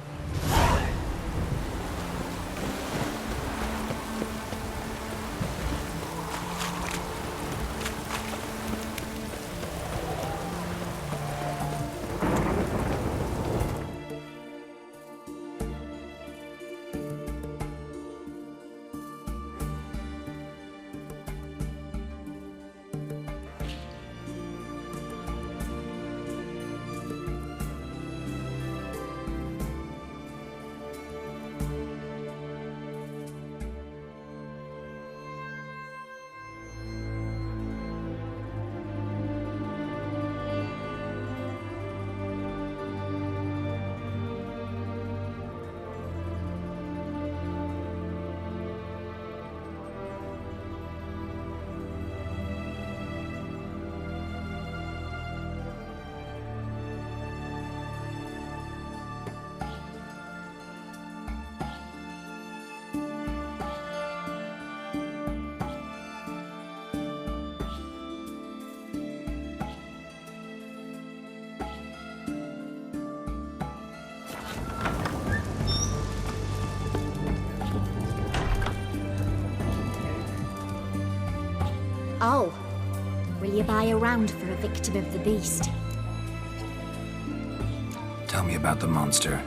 Oh, will you buy a round for a victim of the beast? Tell me about the monster.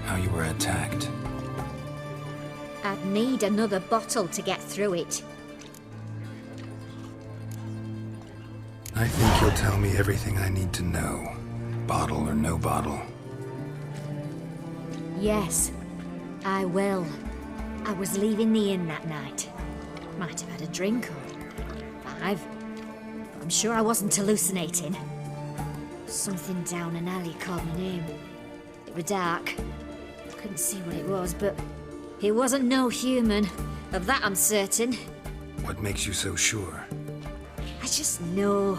How you were attacked. I'd need another bottle to get through it. I think you'll tell me everything I need to know. Bottle or no bottle. Yes, I will. I was leaving the inn that night. Might have had a drink or 5. But I'm sure I wasn't hallucinating. Something down an alley called my name. It was dark. Couldn't see what it was, but it wasn't no human. Of that I'm certain. What makes you so sure? I just know.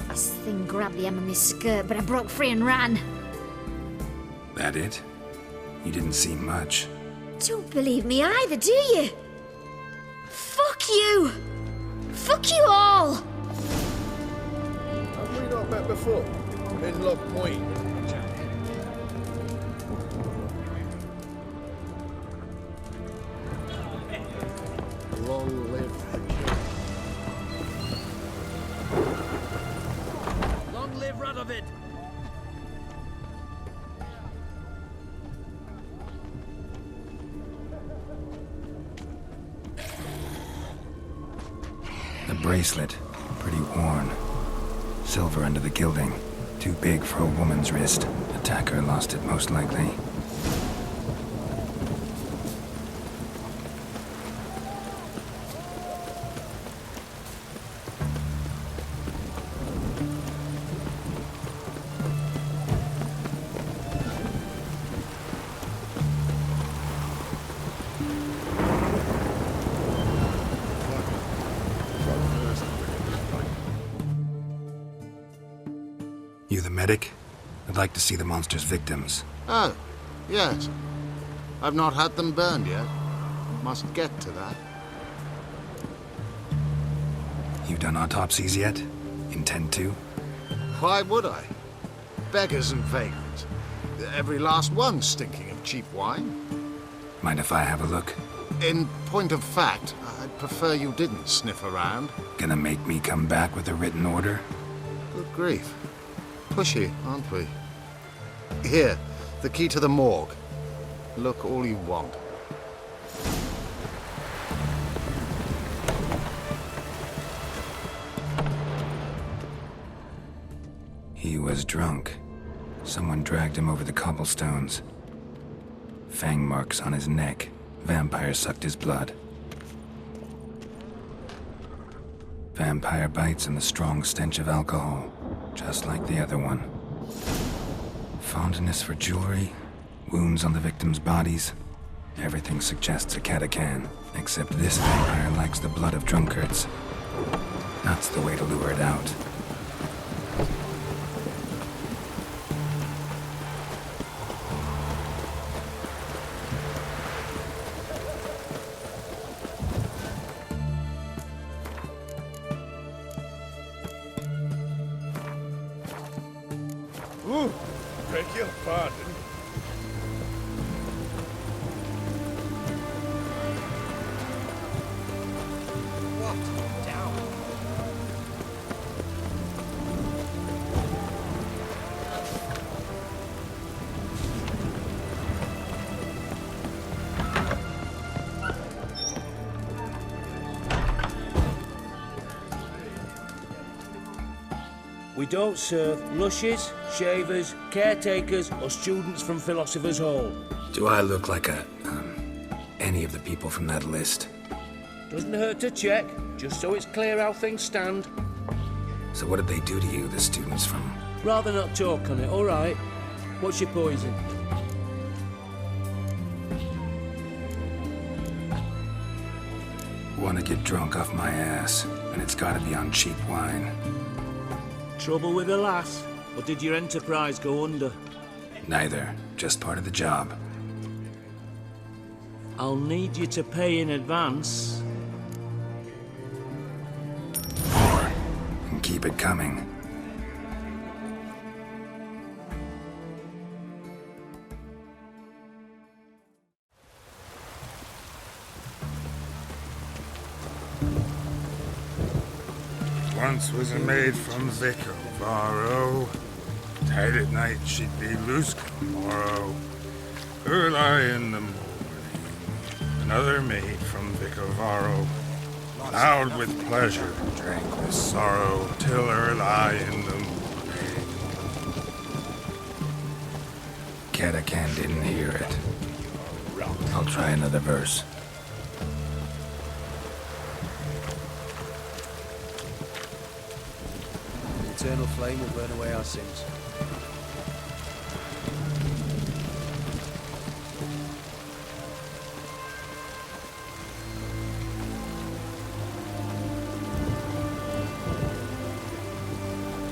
This thing grabbed the hem of my skirt, but I broke free and ran. That it? You didn't see much. Don't believe me either, do you? Fuck you! Fuck you all! Have we not met before? In Lockpoint? Long live the king. Long live Radovid! The bracelet, pretty worn. Silver under the gilding. Too big for a woman's wrist. Attacker lost it most likely. You the medic? I'd like to see the monster's victims. Oh, yes. I've not had them burned yet. Must get to that. You done autopsies yet? Intend to? Why would I? Beggars and vagrants. Every last one stinking of cheap wine. Mind if I have a look? In point of fact, I'd prefer you didn't sniff around. Gonna make me come back with a written order? Good grief. Pushy, aren't we? Here, the key to the morgue. Look all you want. He was drunk. Someone dragged him over the cobblestones. Fang marks on his neck. Vampire sucked his blood. Vampire bites and the strong stench of alcohol. Just like the other one. Fondness for jewelry, wounds on the victims' bodies. Everything suggests a Katakan, except this vampire likes the blood of drunkards. That's the way to lure it out. Ooh, beg your pardon. What? Down. We don't serve lushes, shavers, caretakers, or students from Philosopher's Hall. Do I look like any of the people from that list? Doesn't hurt to check, just so it's clear how things stand. So what did they do to you, the students from... Rather not talk on it, all right? What's your poison? Want to get drunk off my ass, and it's gotta be on cheap wine. Trouble with the lass? Or did your enterprise go under? Neither, just part of the job. I'll need you to pay in advance. More, and keep it coming. once was a maid from Vic of Varro. Tight at night she'd be loose come morrow. Early in the morning, another maid from Vic of Varro. Loud with pleasure, drank with sorrow, till early in the morning. Catacan didn't hear it. I'll try another verse. The eternal flame will burn away our sins.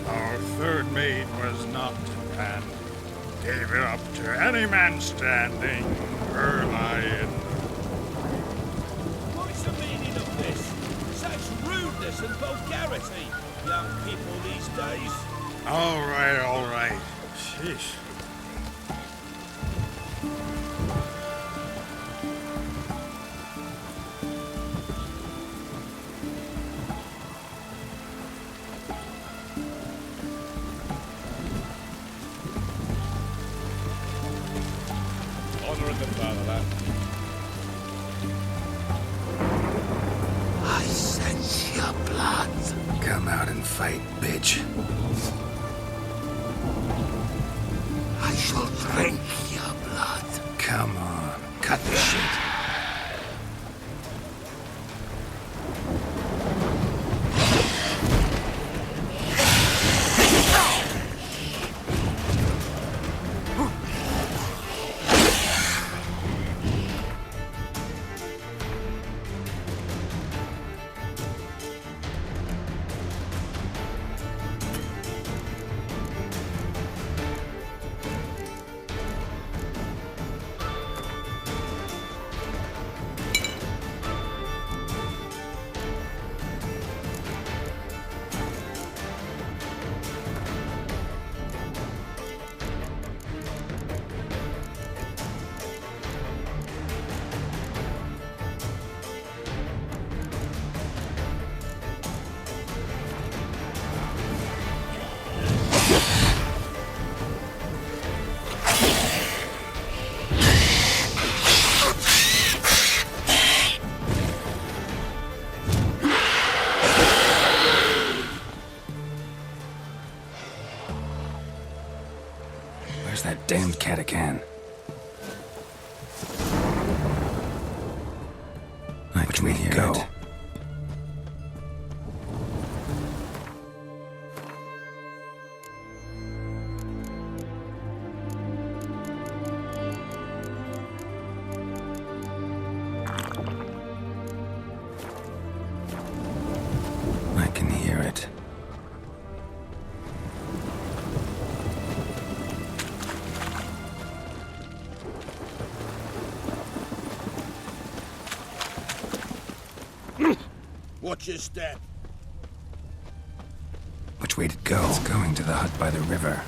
Our third maid was not to hand. Gave it up to any man standing. Early in What's the meaning of this? Such rudeness and vulgarity, young people these days. All right. Sheesh. Honor of the fatherland. I sense your blood. Come out and fight, bitch. I shall drink your blood. Come on, cut the shit. Where's that damned Catacan? Which way to go? I can hear it. Watch your step. Which way to go? It's going to the hut by the river.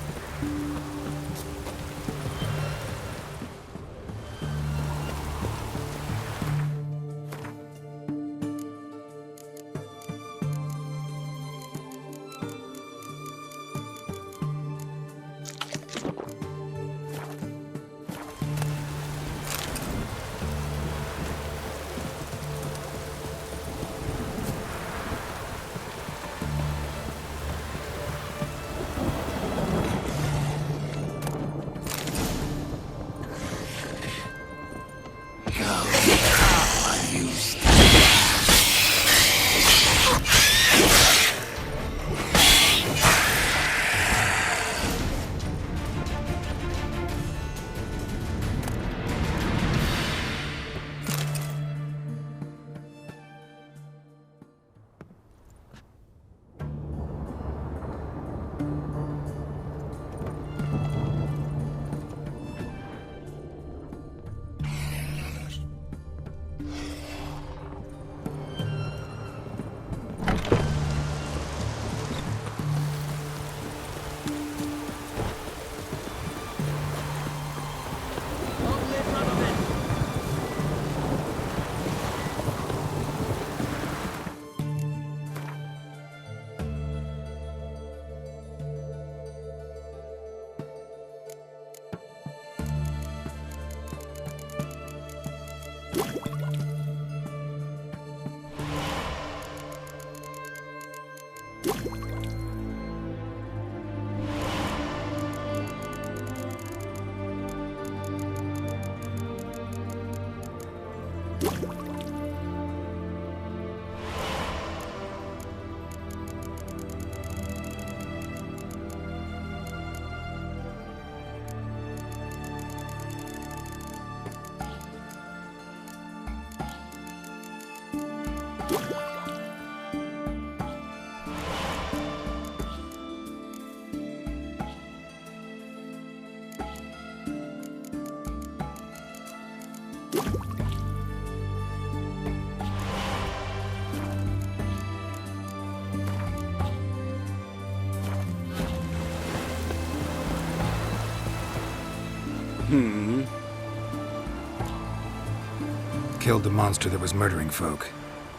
Killed the monster that was murdering folk.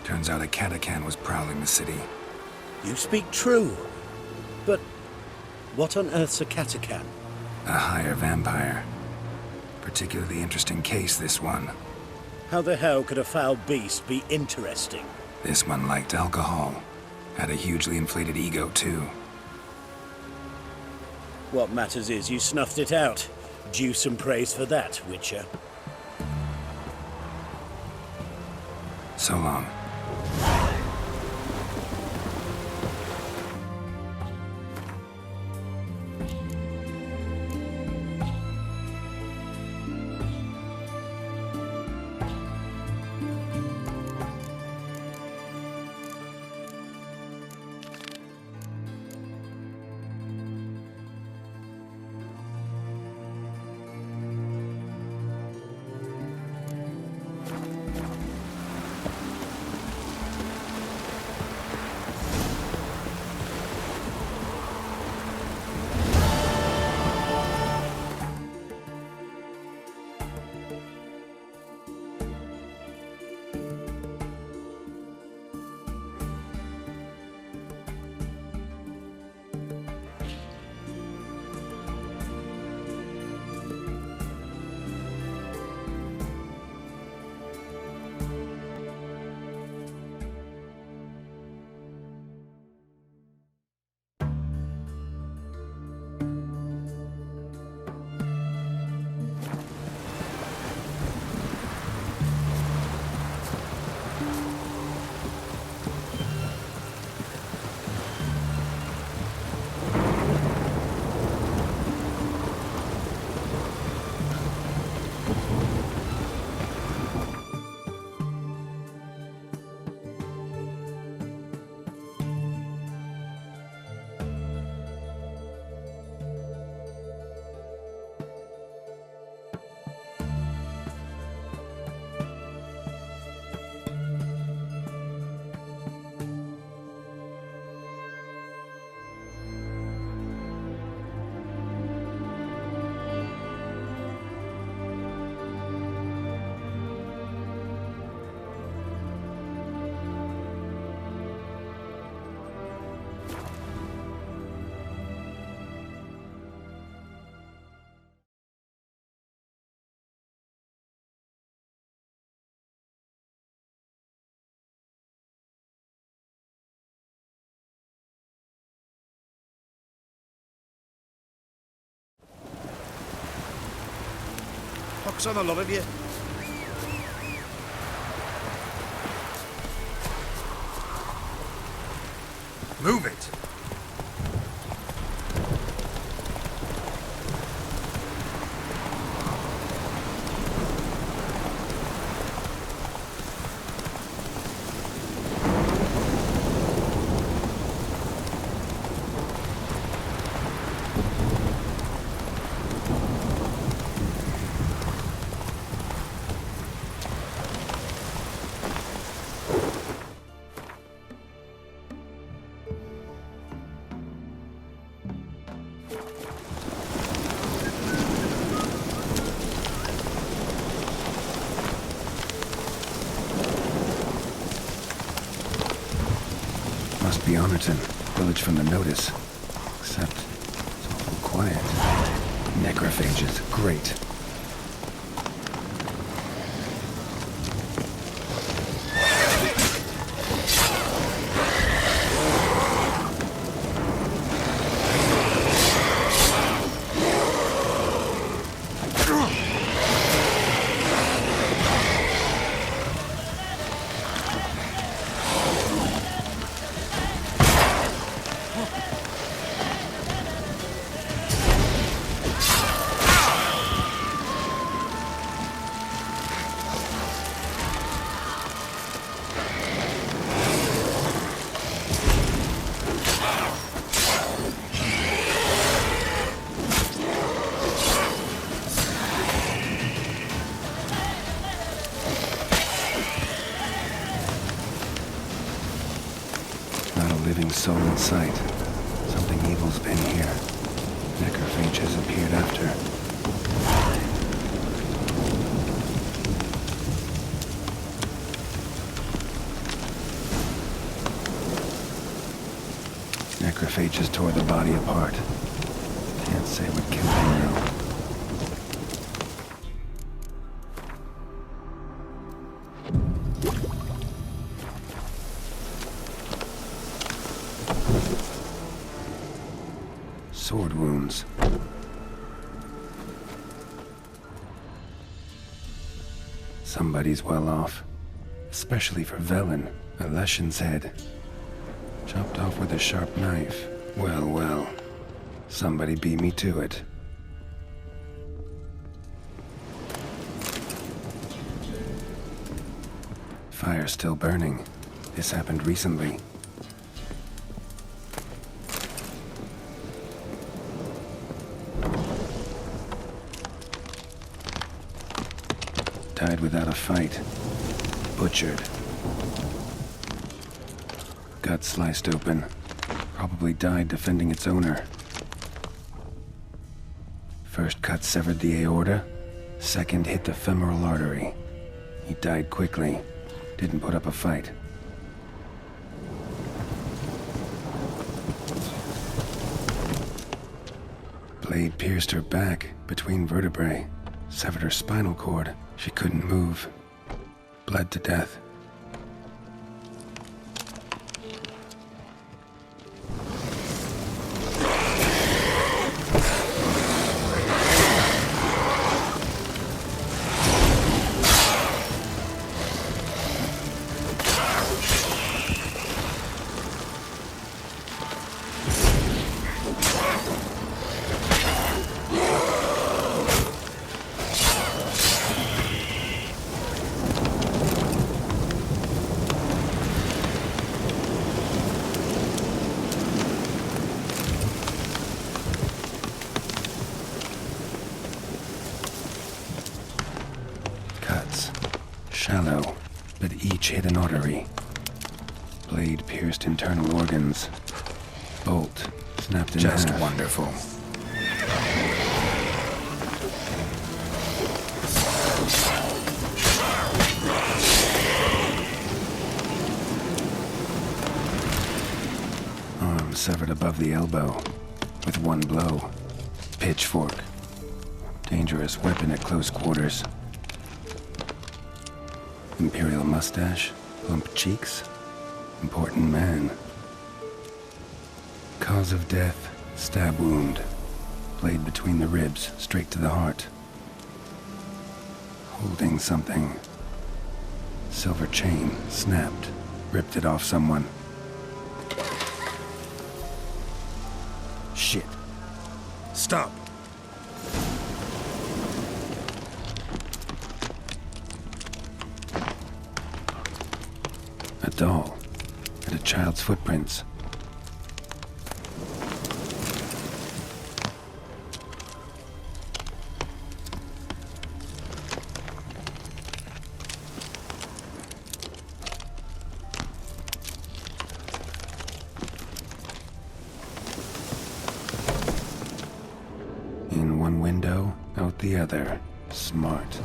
Turns out a Katakan was prowling the city. You speak true. But what on earth's a Katakan? A higher vampire. Particularly interesting case, this one. How the hell could a foul beast be interesting? This one liked alcohol. Had a hugely inflated ego, too. What matters is you snuffed it out. Due some praise for that, Witcher. So long. Pox on the lot of you. Move it! Must be Honorton, village from the notice. Except it's awful quiet. Necrophages, great. Living soul in sight. Something evil's been here. Necrophage has appeared after. macrophages tore the body apart. Can't say what killed him, though. Sword wounds. Somebody's well off. Especially for Velen, a Leshen's head. Chopped off with a sharp knife. Well, well. Somebody beat me to it. Fire's still burning. This happened recently. Died without a fight. Butchered. Gut sliced open. Probably died defending its owner. First cut severed the aorta. Second hit the femoral artery. He died quickly. Didn't put up a fight. Blade pierced her back between vertebrae. Severed her spinal cord. She couldn't move. Bled to death. Shallow, but each hit an artery. Blade pierced internal organs. Bolt snapped in half. Just wonderful. Arm severed above the elbow with one blow. Pitchfork. Dangerous weapon at close quarters. Imperial mustache, plump cheeks, important man. Cause of death, stab wound. Blade between the ribs, straight to the heart. Holding something. Silver chain, snapped, ripped it off someone. Shit. Stop. A doll, and a child's footprints. In one window, out the other. Smart.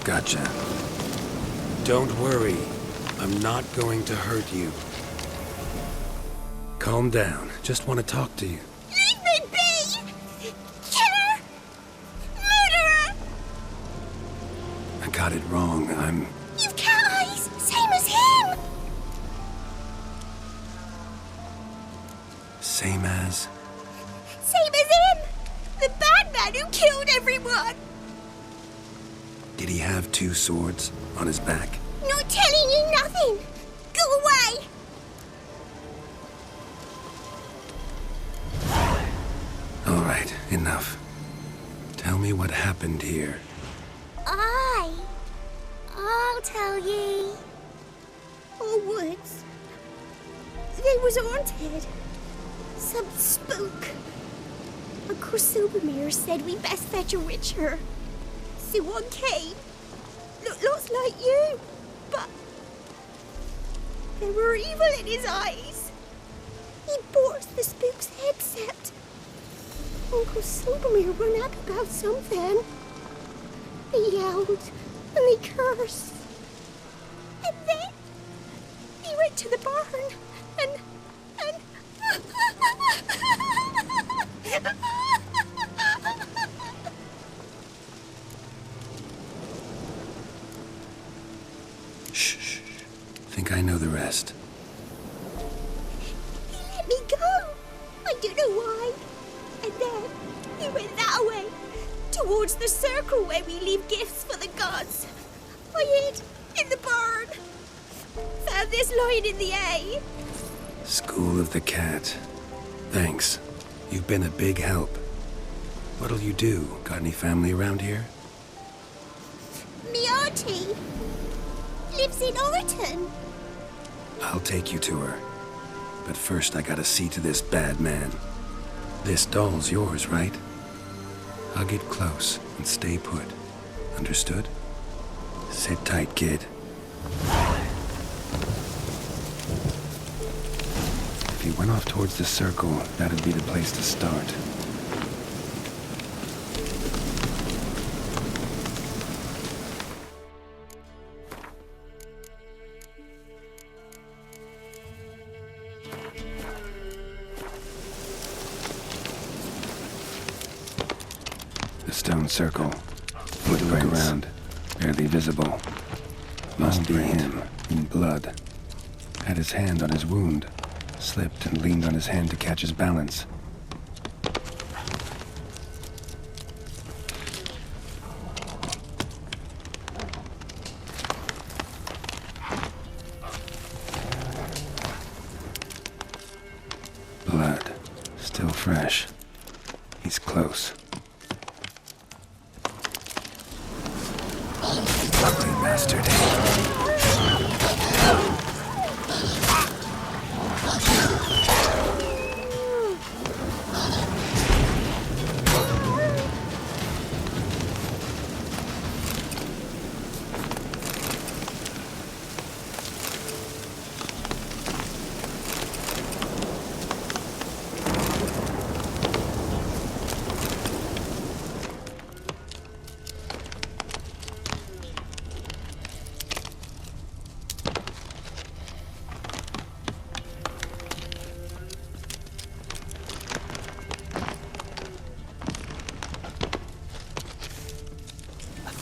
Gotcha. Don't worry. I'm not going to hurt you. Calm down. Just want to talk to you. Leave me be! Killer! Murderer! I got it wrong. You've cat eyes! Same as him! Same as? Same as him! The bad man who killed everyone! Did he have two swords on his back? Not telling you nothing! Go away! All right, enough. Tell me what happened here. I'll tell ye. Our woods. They was haunted. Some spook. Uncle Silvermere said we best fetch a witcher. So one came. Looked lots like you, but there were evil in his eyes. He bought the spook's headset. Uncle Silvermere run up about something. They yelled and they cursed. And then he went to the barn and Shh. Think I know the rest. He let me go. I don't know why. And then he went that way, towards the circle where we leave gifts for the gods. I hid in the barn. Found this lying in the hay. School of the Cat. Thanks. You've been a big help. What'll you do? Got any family around here? Me auntie lives in Orton. I'll take you to her. But first I gotta see to this bad man. This doll's yours, right? Hug it close and stay put. Understood? Sit tight, kid. If you went off towards the circle, that'd be the place to start. The stone circle. Look around. Barely visible. Must be him, in blood. Had his hand on his wound. Slipped and leaned on his hand to catch his balance. Blood. Still fresh. He's close. Ugly bastard.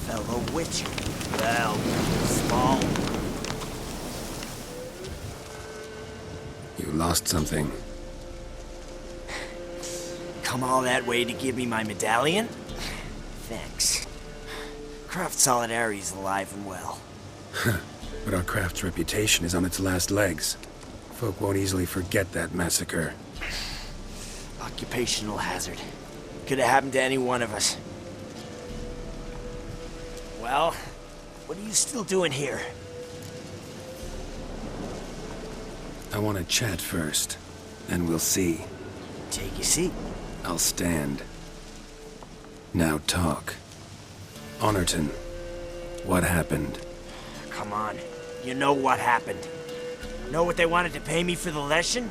Fellow witcher. Well, small. You lost something. Come all that way to give me my medallion? Thanks. Craft Solidarity's alive and well. But our craft's reputation is on its last legs. Folk won't easily forget that massacre. Occupational hazard. Could have happened to any one of us. Well, what are you still doing here? I want to chat first. Then we'll see. Take your seat. I'll stand. Now talk. Honorton, what happened? Come on. You know what happened. Know what they wanted to pay me for the lesson?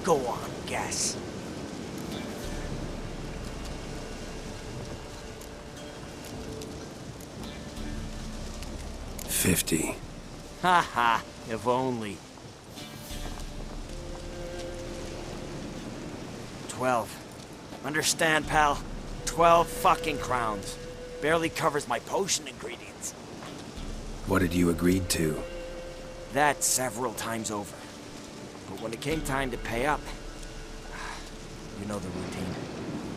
Go on, guess. $50. Ha ha, if only. 12. Understand, pal? 12 fucking crowns. Barely covers my potion ingredients. What had you agreed to? That several times over. But when it came time to pay up, you know the routine.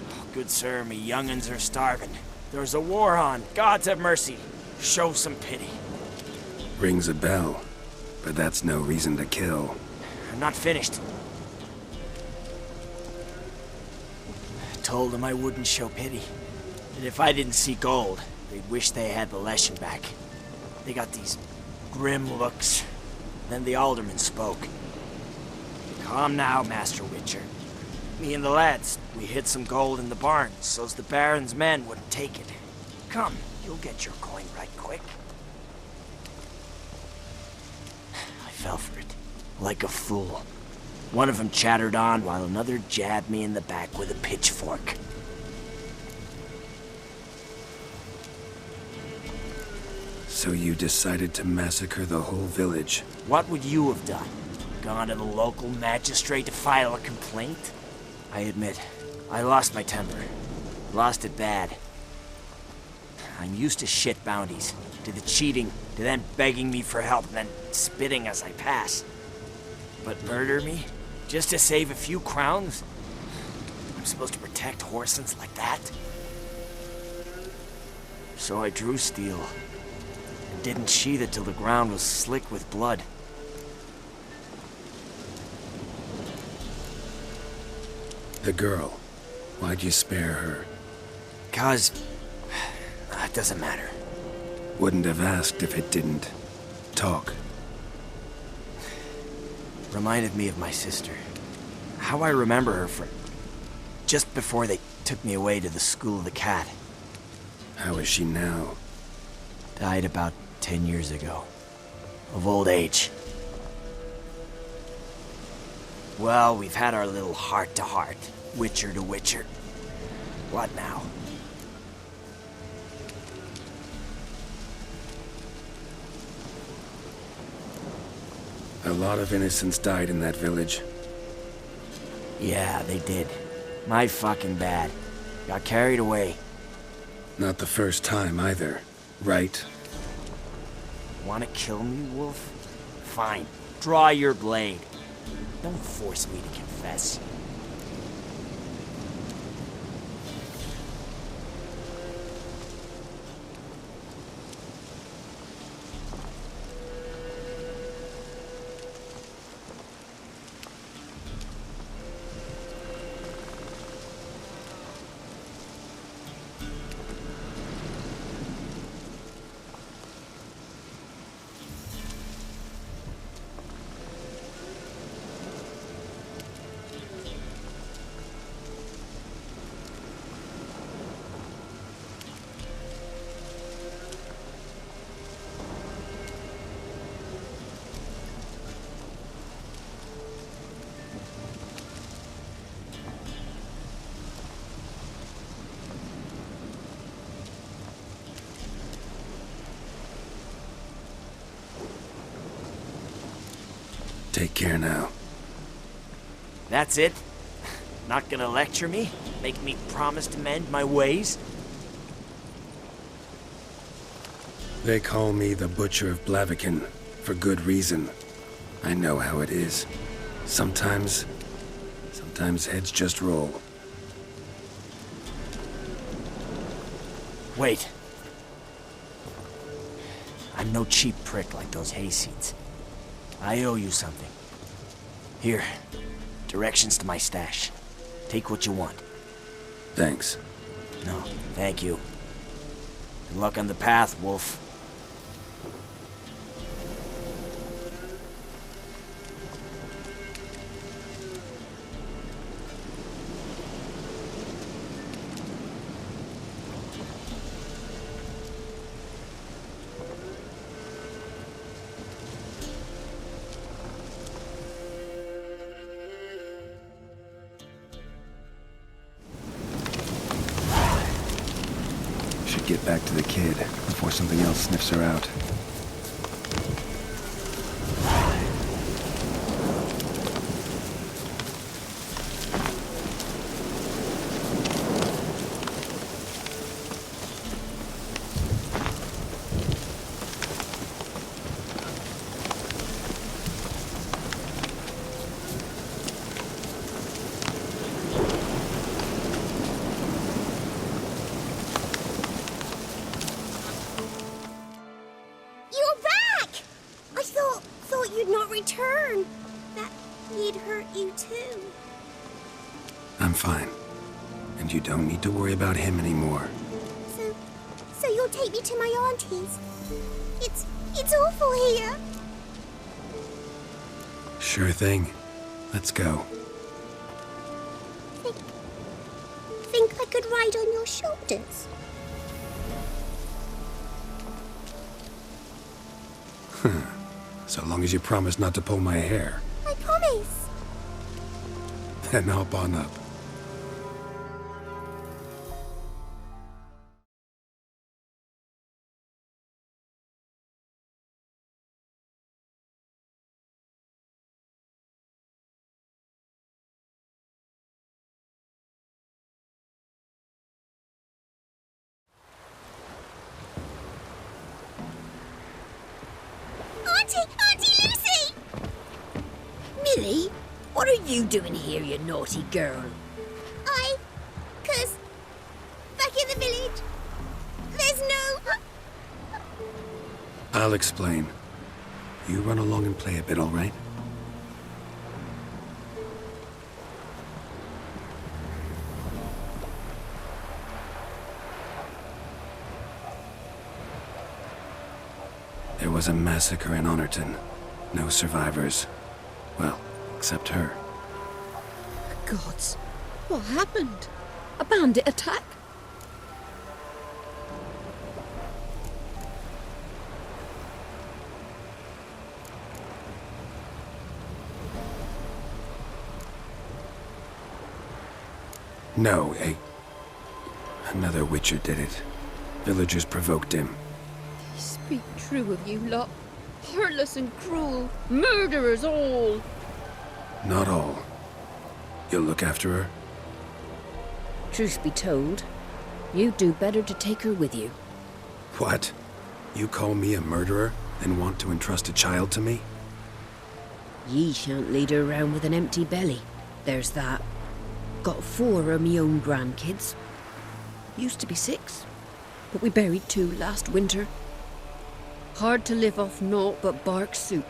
Oh, good sir, me young'uns are starving. There's a war on. Gods have mercy. Show some pity. Rings a bell, but that's no reason to kill. I'm not finished. I told them I wouldn't show pity. And if I didn't see gold, they'd wish they had the lesson back. They got these grim looks. Then the alderman spoke. Calm now, Master Witcher. Me and the lads, we hid some gold in the barn, so's the Baron's men wouldn't take it. Come, you'll get your coin right quick. I fell for it, like a fool. One of them chattered on while another jabbed me in the back with a pitchfork. So you decided to massacre the whole village? What would you have done? Gone to the local magistrate to file a complaint? I admit, I lost my temper. Lost it bad. I'm used to shit bounties, to the cheating, to them begging me for help, and then spitting as I pass. But murder me? Just to save a few crowns? I'm supposed to protect Horsens like that? So I drew steel, and didn't sheathe it till the ground was slick with blood. The girl. Why'd you spare her? 'Cause... it doesn't matter. Wouldn't have asked if it didn't. Talk. Reminded me of my sister. How I remember her from... just before they took me away to the School of the Cat. How is she now? Died about 10 years ago. Of old age. Well, we've had our little heart-to-heart. Witcher to Witcher. What now? A lot of innocents died in that village. Yeah, they did. My fucking bad. Got carried away. Not the first time either, right? Wanna kill me, Wolf? Fine. Draw your blade. Don't force me to confess. Take care now. That's it? Not gonna lecture me? Make me promise to mend my ways? They call me the Butcher of Blaviken, for good reason. I know how it is. Sometimes heads just roll. Wait. I'm no cheap prick like those hayseeds. I owe you something. Here, directions to my stash. Take what you want. Thanks. No, thank you. Good luck on the path, Wolf. Should get back to the kid before something else sniffs her out. You're back! I thought you'd not return. That he'd hurt you too. I'm fine. And you don't need to worry about him anymore. So you'll take me to my auntie's. It's awful here. Sure thing. Let's go. Think I could ride on your shoulders? So long as you promise not to pull my hair. I promise. Then hop on up. Auntie Lucy! Millie, what are you doing here, you naughty girl? 'Cause back in the village, there's no... I'll explain. You run along and play a bit, all right? There was a massacre in Honorton. No survivors. Well, except her. Gods, what happened? A bandit attack? No, another Witcher did it. Villagers provoked him. Speak true of you lot. Heartless and cruel. Murderers all. Not all. You'll look after her? Truth be told, you'd do better to take her with you. What? You call me a murderer and want to entrust a child to me? Ye shan't lead her around with an empty belly. There's that. Got 4 of me own grandkids. Used to be 6, but we buried 2 last winter. Hard to live off naught but bark soup.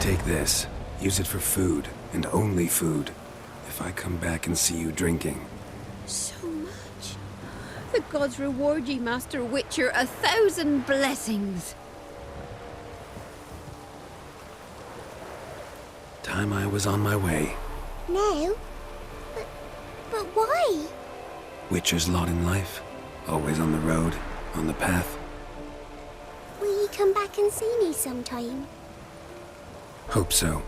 Take this. Use it for food, and only food. If I come back and see you drinking. So much. The gods reward ye, Master Witcher, 1,000 blessings. Time I was on my way. No. But why? Witcher's lot in life. Always on the road, on the path. Will you come back and see me sometime? Hope so.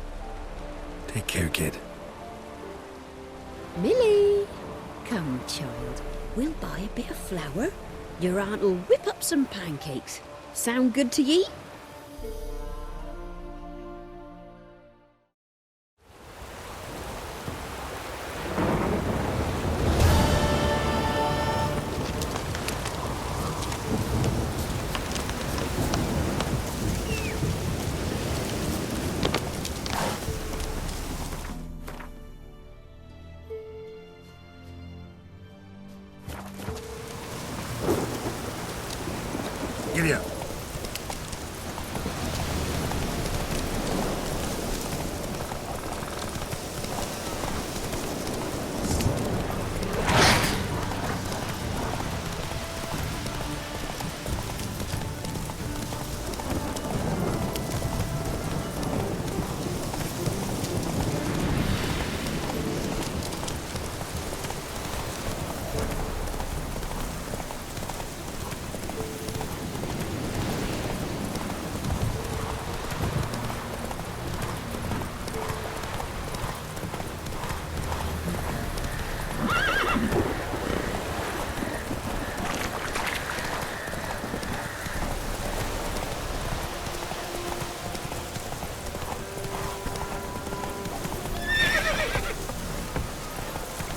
Take care, kid. Millie! Come, child. We'll buy a bit of flour. Your aunt'll whip up some pancakes. Sound good to ye? Giddy up.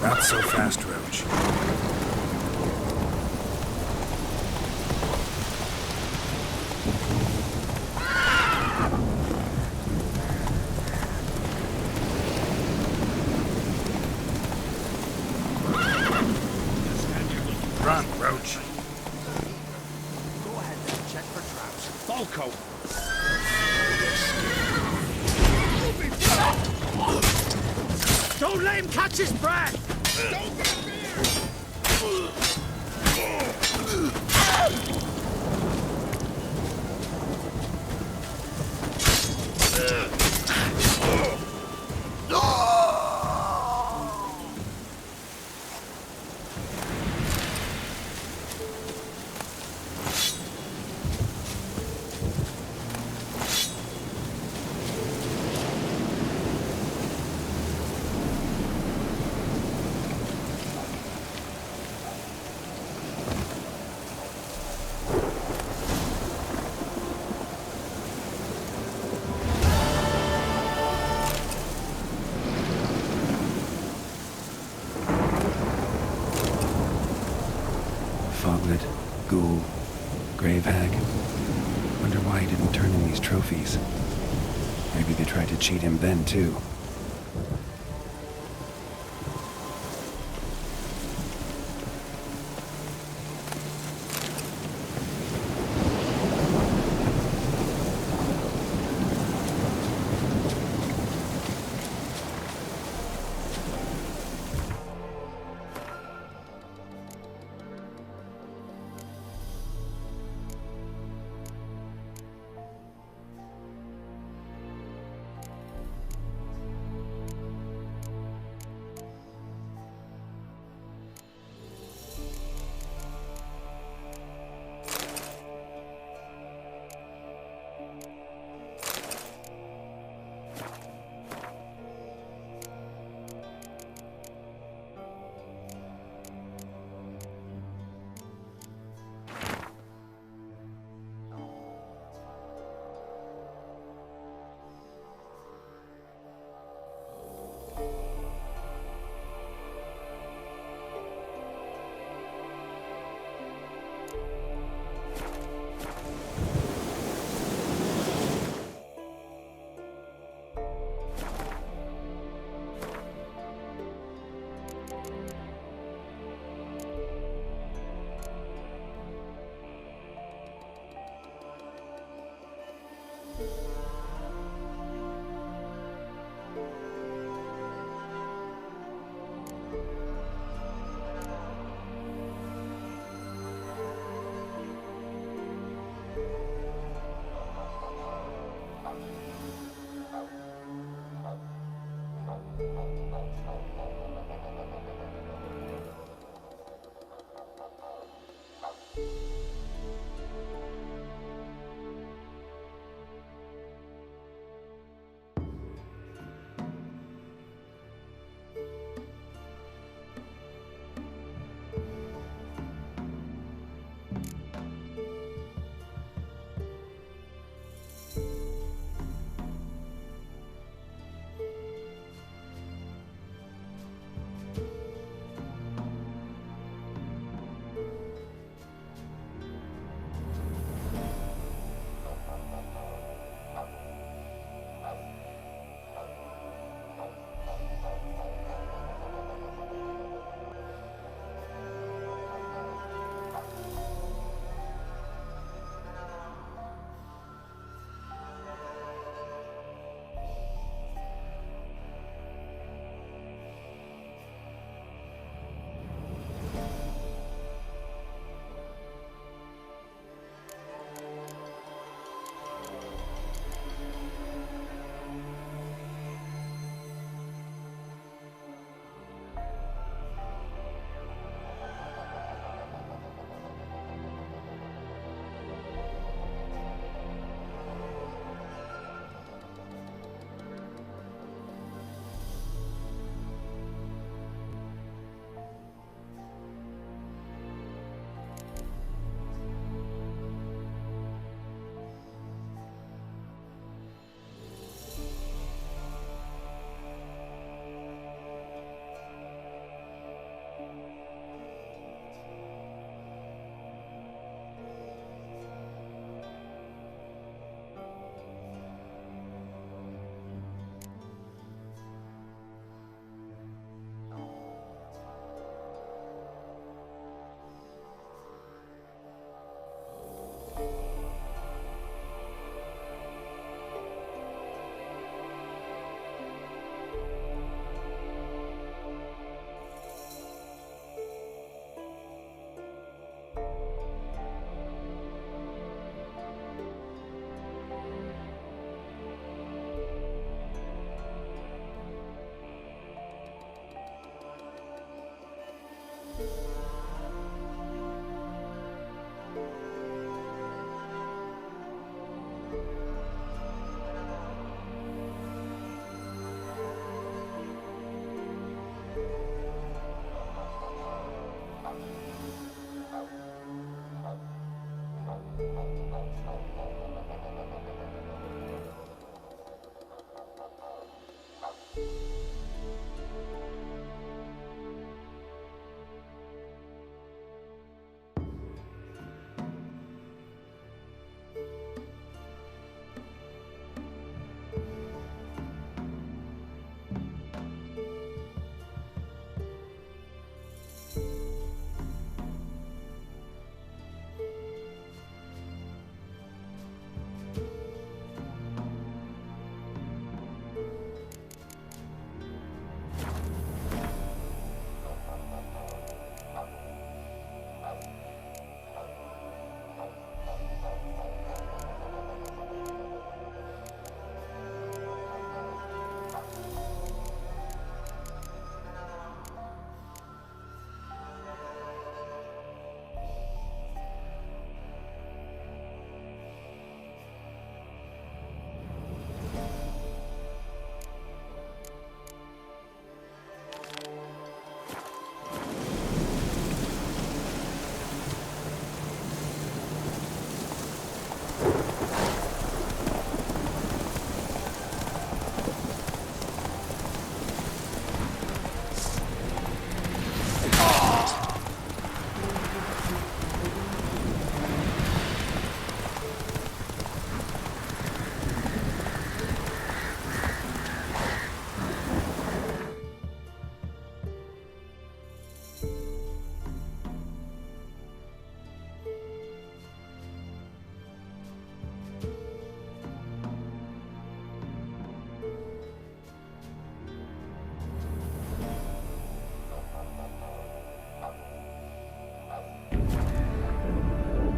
Not so fast, Roach. Run, Roach. Go ahead and check for traps. Falco! Don't let him catch his breath! brave hag. Wonder why he didn't turn in these trophies. Maybe they tried to cheat him then, too.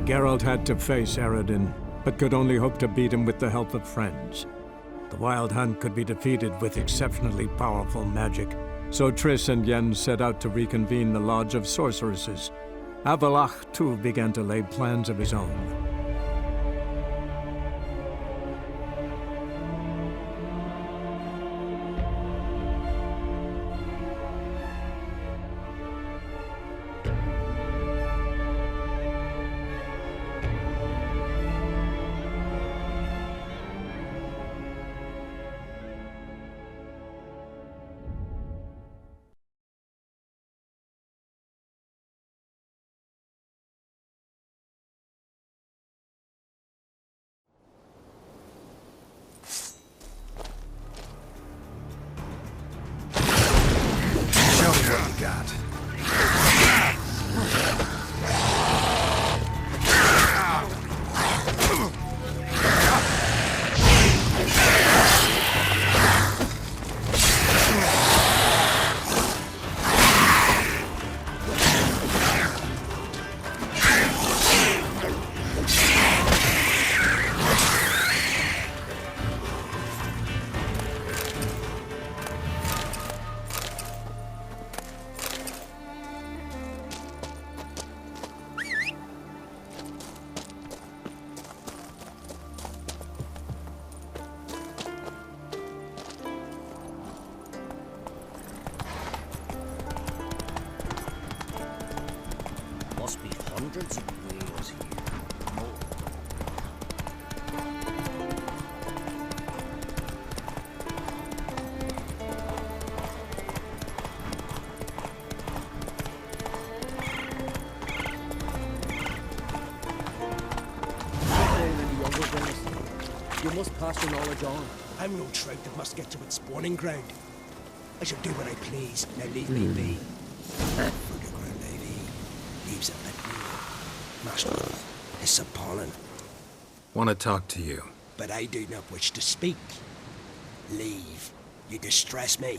Geralt had to face Eredin, but could only hope to beat him with the help of friends. The Wild Hunt could be defeated with exceptionally powerful magic, so Triss and Yen set out to reconvene the Lodge of Sorceresses. Avallac'h, too, began to lay plans of his own. Must be hundreds of whales here. More. You must pass your knowledge on. I'm no trout that must get to its spawning ground. I shall do what I please. Now leave me be. Forget my lady. Leaves it at me. Master, it's appalling. Want to talk to you. But I do not wish to speak. Leave. You distress me.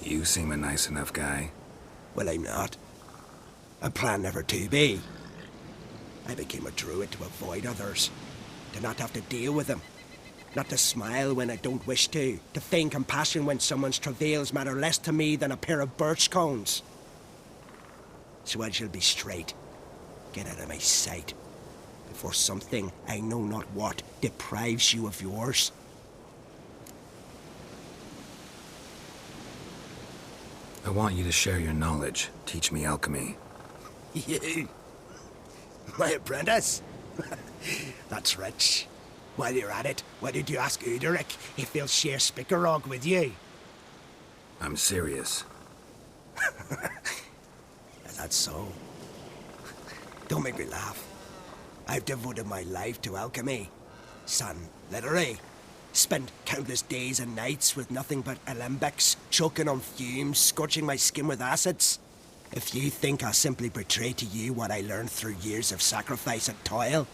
You seem a nice enough guy. Well, I'm not. I plan never to be. I became a druid to avoid others. To not have to deal with them. Not to smile when I don't wish to. To feign compassion when someone's travails matter less to me than a pair of birch cones. So I shall be straight. Get out of my sight. Before something, I know not what, deprives you of yours. I want you to share your knowledge. Teach me alchemy. You? My apprentice? That's rich. While you're at it, why did you ask Uderic if he'll share Spikarog with you? I'm serious. Is that so? Don't make me laugh. I've devoted my life to alchemy. Son, literally. Spent countless days and nights with nothing but alembics, choking on fumes, scorching my skin with acids. If you think I'll simply betray to you what I learned through years of sacrifice and toil,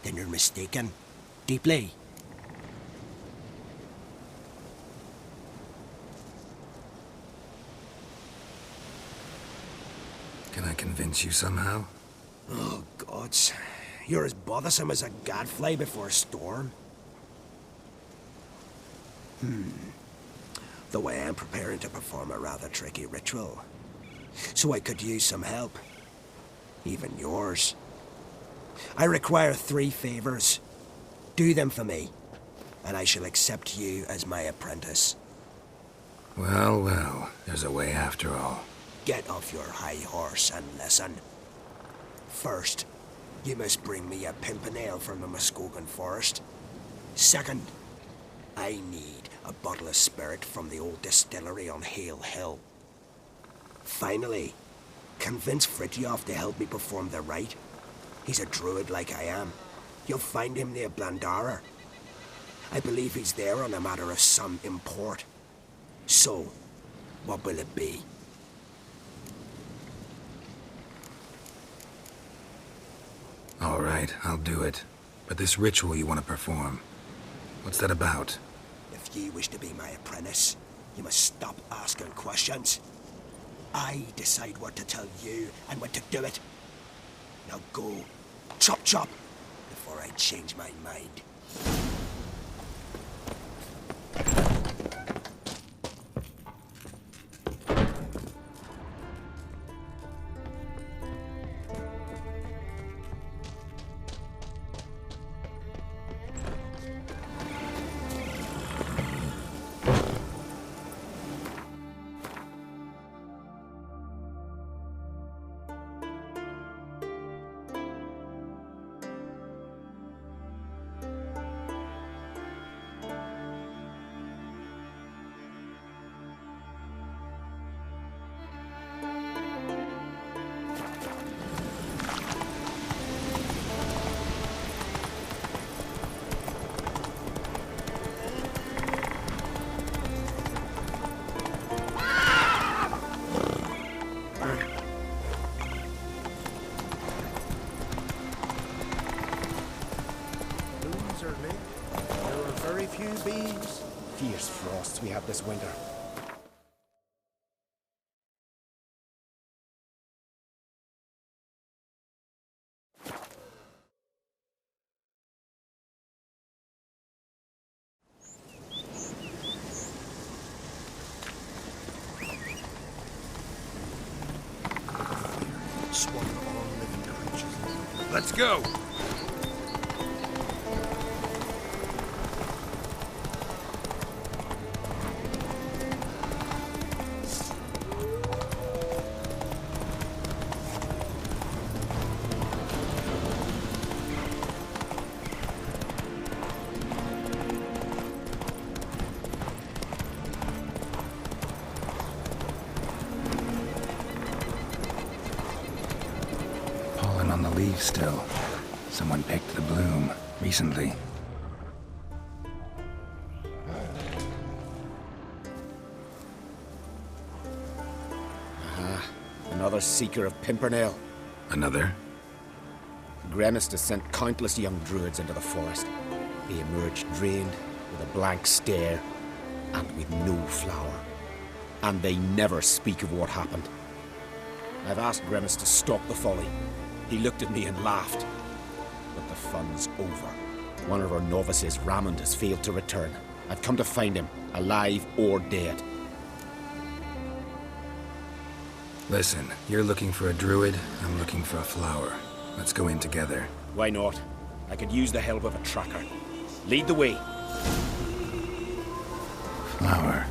then you're mistaken. Deeply. Can I convince you somehow? Oh, gods. You're as bothersome as a gadfly before a storm. The way I'm preparing to perform a rather tricky ritual. So I could use some help. Even yours. I require 3 favors. Do them for me, and I shall accept you as my apprentice. Well, well, there's a way after all. Get off your high horse and listen. First, you must bring me a pimpernel from the Muskogan forest. Second, I need a bottle of spirit from the old distillery on Hale Hill. Finally, convince Fritjof to help me perform the rite. He's a druid like I am. You'll find him near Blandara. I believe he's there on a matter of some import. So, what will it be? All right, I'll do it. But this ritual you want to perform, what's that about? If you wish to be my apprentice, you must stop asking questions. I decide what to tell you and when to do it. Now go. Chop chop, before I change my mind. Fierce frosts we had this winter. Let's go! Pollen on the leaves still. Someone picked the bloom recently. Another seeker of Pimpernel. Another? Gremist has sent countless young druids into the forest. They emerge drained, with a blank stare, and with no flower. And they never speak of what happened. I've asked Gremist to stop the folly. He looked at me and laughed. But the fun's over. One of our novices, Ramond, has failed to return. I've come to find him, alive or dead. Listen, you're looking for a druid, I'm looking for a flower. Let's go in together. Why not? I could use the help of a tracker. Lead the way. Flower.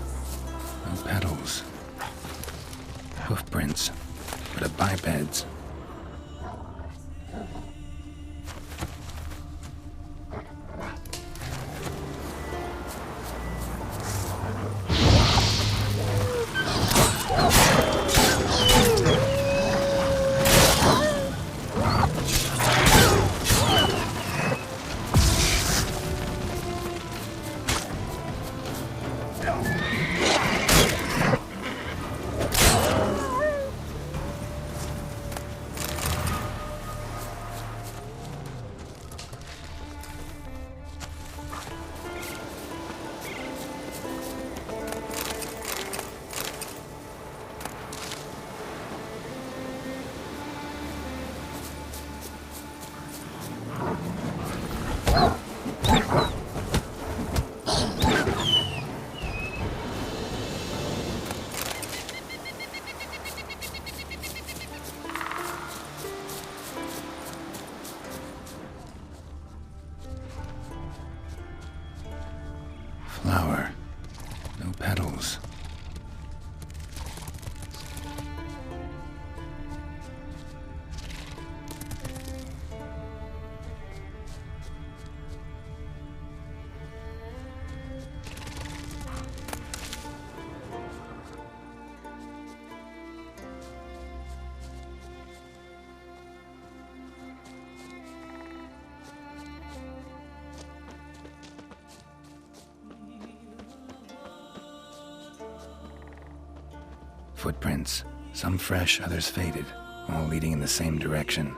No petals. Hoofprints, but a biped's. Flower. No petals. Footprints. Some fresh, others faded, all leading in the same direction.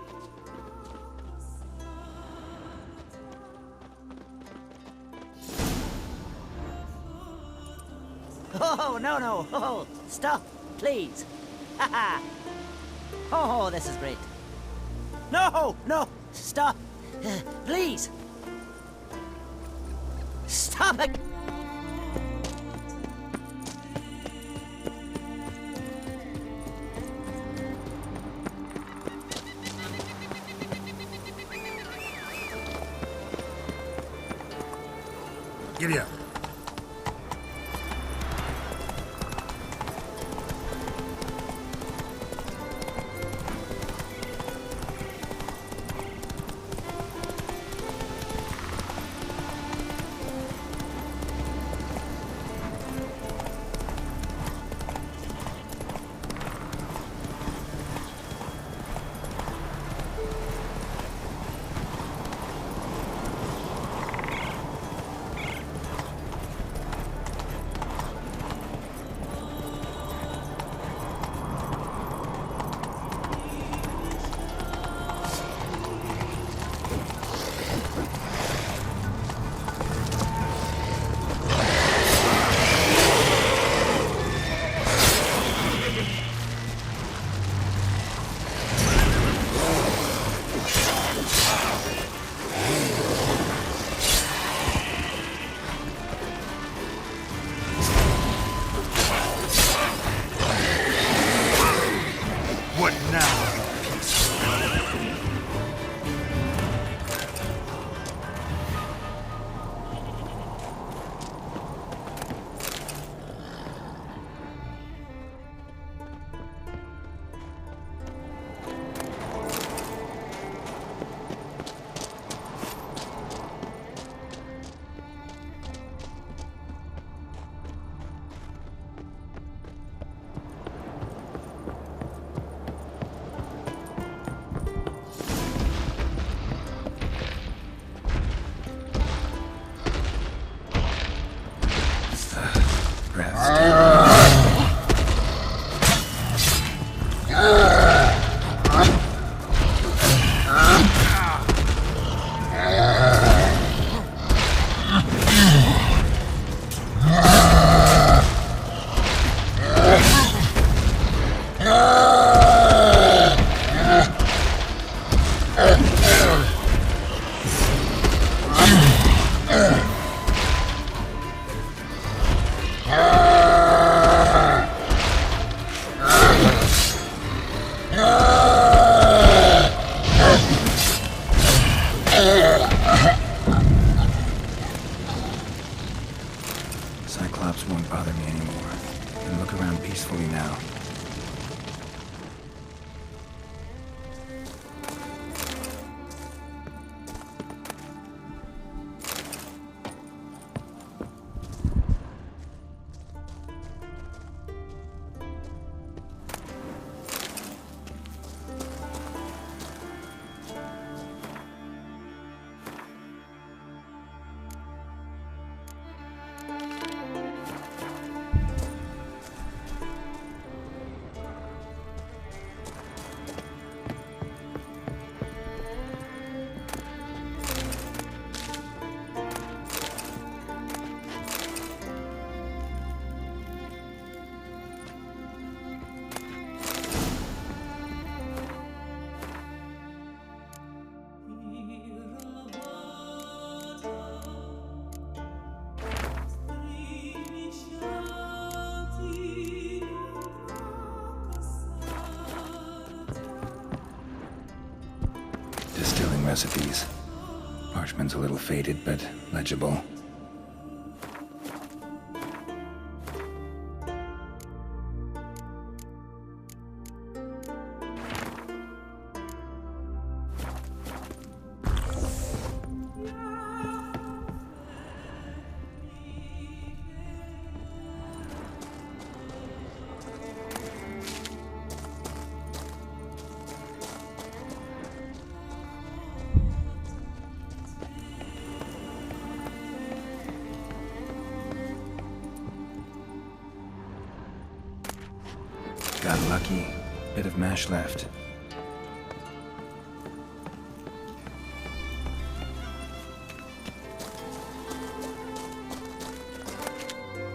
Oh, no. Oh, stop, please. Oh, this is great. No, no, stop. Please. Stop it. Giddy up. What now, you piece Cyclops won't bother me anymore. I can look around peacefully now. Distilling recipes. Parchment's a little faded, but legible. Got lucky. Bit of mash left.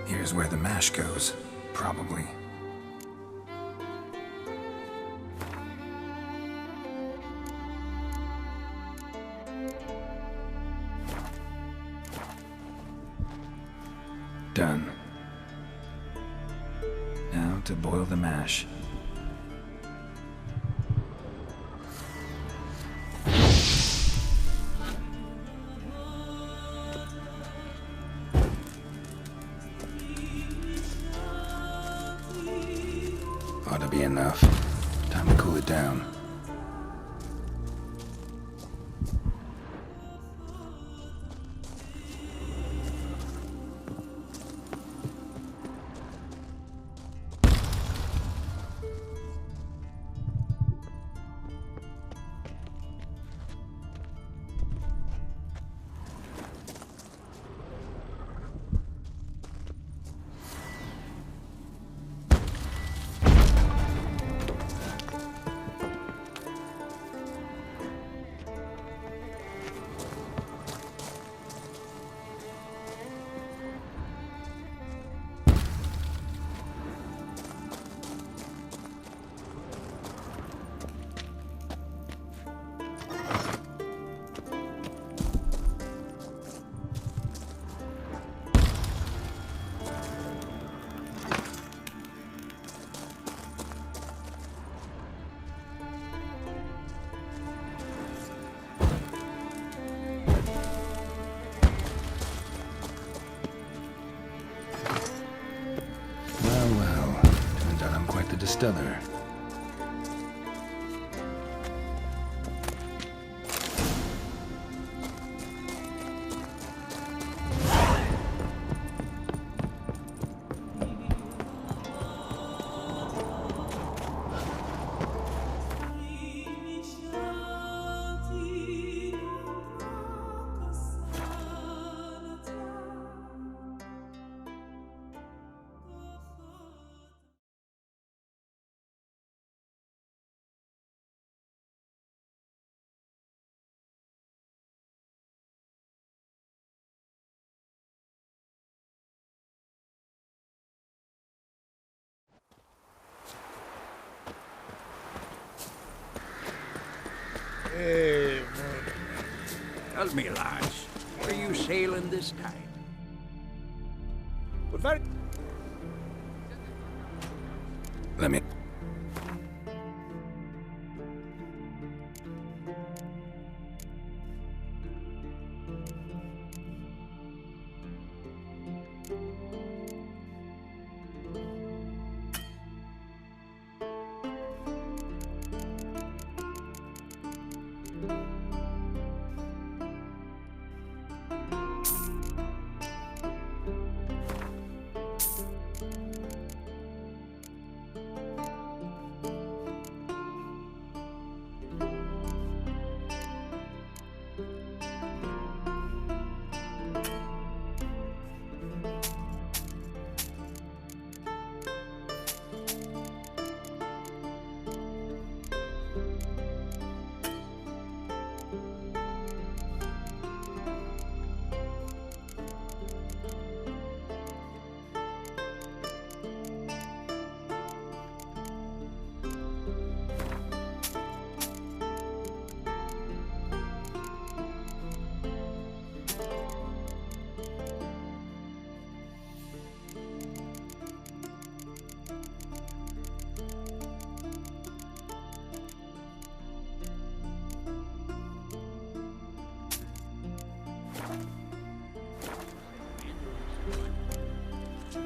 Here's where the mash goes, probably. Done. Now to boil the mash. Ought to be enough. Time to cool it down. Well, turns out I'm quite the distiller. Hey, tell me, lads, where are you sailing this time? But very... Let me...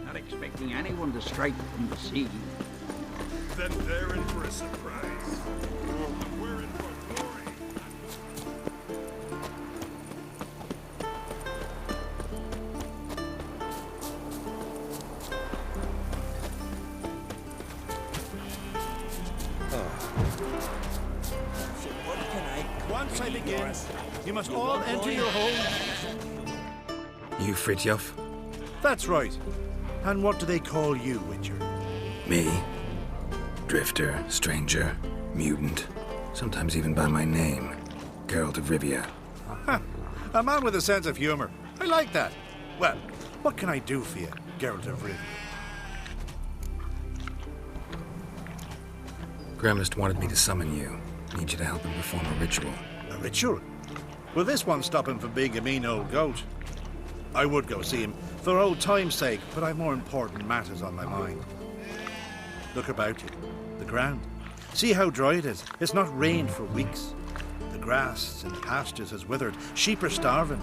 Not expecting anyone to strike from the sea. Then they're in for a surprise. We're in for glory. Once I begin, you must all enter your homes. You Fridtjof? That's right. And what do they call you, Witcher? Me? Drifter, stranger, mutant, sometimes even by my name, Geralt of Rivia. A man with a sense of humor. I like that. Well, what can I do for you, Geralt of Rivia? Gremlist wanted me to summon you. Need you to help him perform a ritual. A ritual? Will this one stop him from being a mean old goat? I would go see him for old time's sake, but I've more important matters on my mind. Look about you. The ground. See how dry it is. It's not rained for weeks. The grass in pastures has withered. Sheep are starving.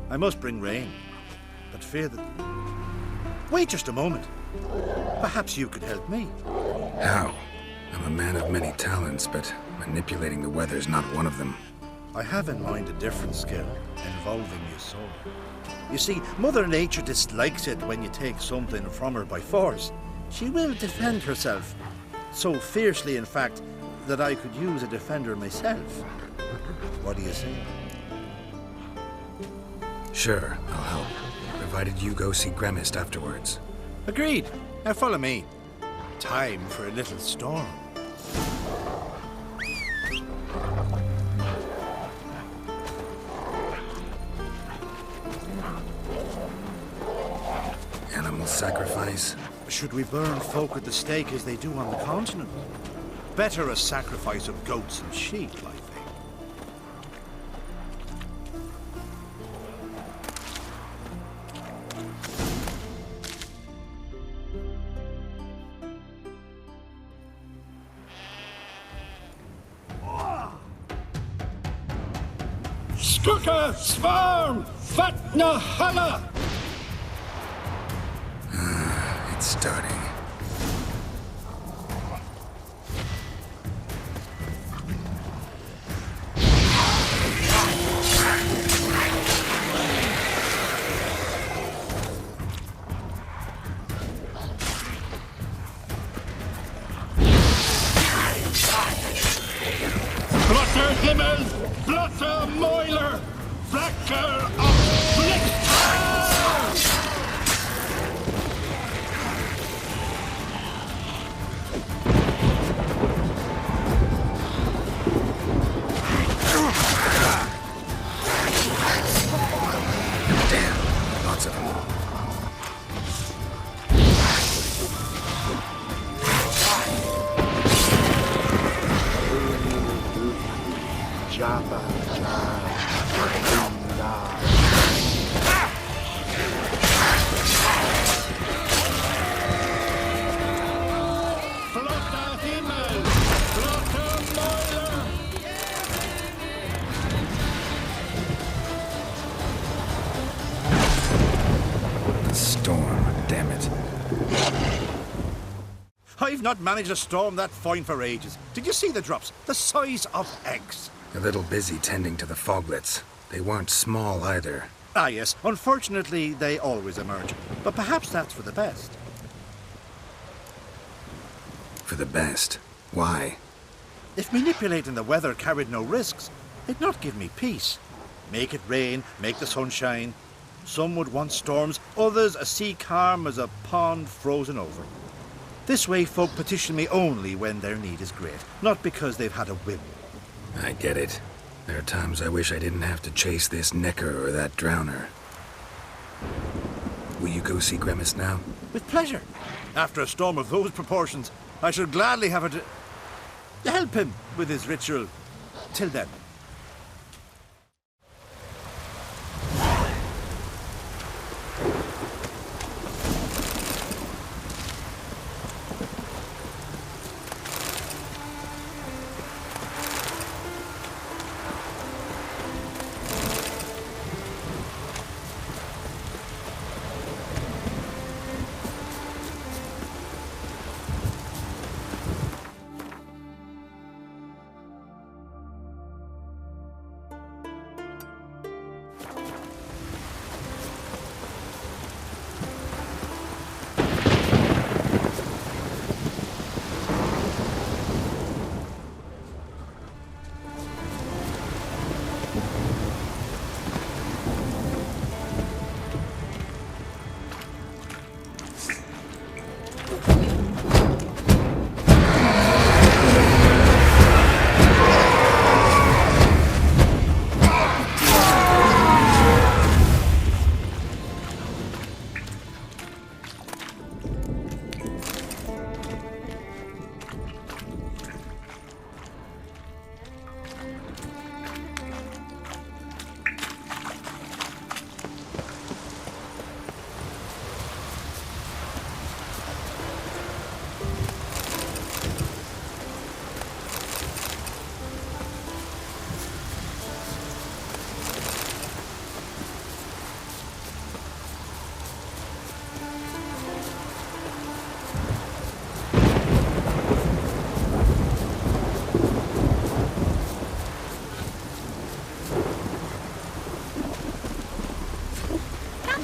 I must bring rain, but fear that... Wait just a moment. Perhaps you could help me. How? I'm a man of many talents, but manipulating the weather's not one of them. I have in mind a different skill, involving your soul. You see, Mother Nature dislikes it when you take something from her by force. She will defend herself. So fiercely, in fact, that I could use a defender myself. What do you say? Sure, I'll help, provided you go see Gremist afterwards. Agreed. Now follow me. Time for a little storm. Animal sacrifice? Should we burn folk at the stake as they do on the continent? Better a sacrifice of goats and sheep, I think. Skuka Svarm Fatna Hala! It's starting. Blotter Himmel, Blotter Moiler, Flacker of Blichter! Lots of them. Storm, damn it. I've not managed a storm that fine for ages. Did you see the drops? The size of eggs. A little busy tending to the foglets. They weren't small either. Ah, yes. Unfortunately, they always emerge. But perhaps that's for the best. For the best. Why? If manipulating the weather carried no risks, it'd not give me peace. Make it rain, make the sun shine. Some would want storms, others a sea calm as a pond frozen over. This way folk petition me only when their need is great, not because they've had a whim. I get it. There are times I wish I didn't have to chase this Necker or that Drowner. Will you go see Gremist now? With pleasure. After a storm of those proportions, I should gladly have her to help him with his ritual. Till then.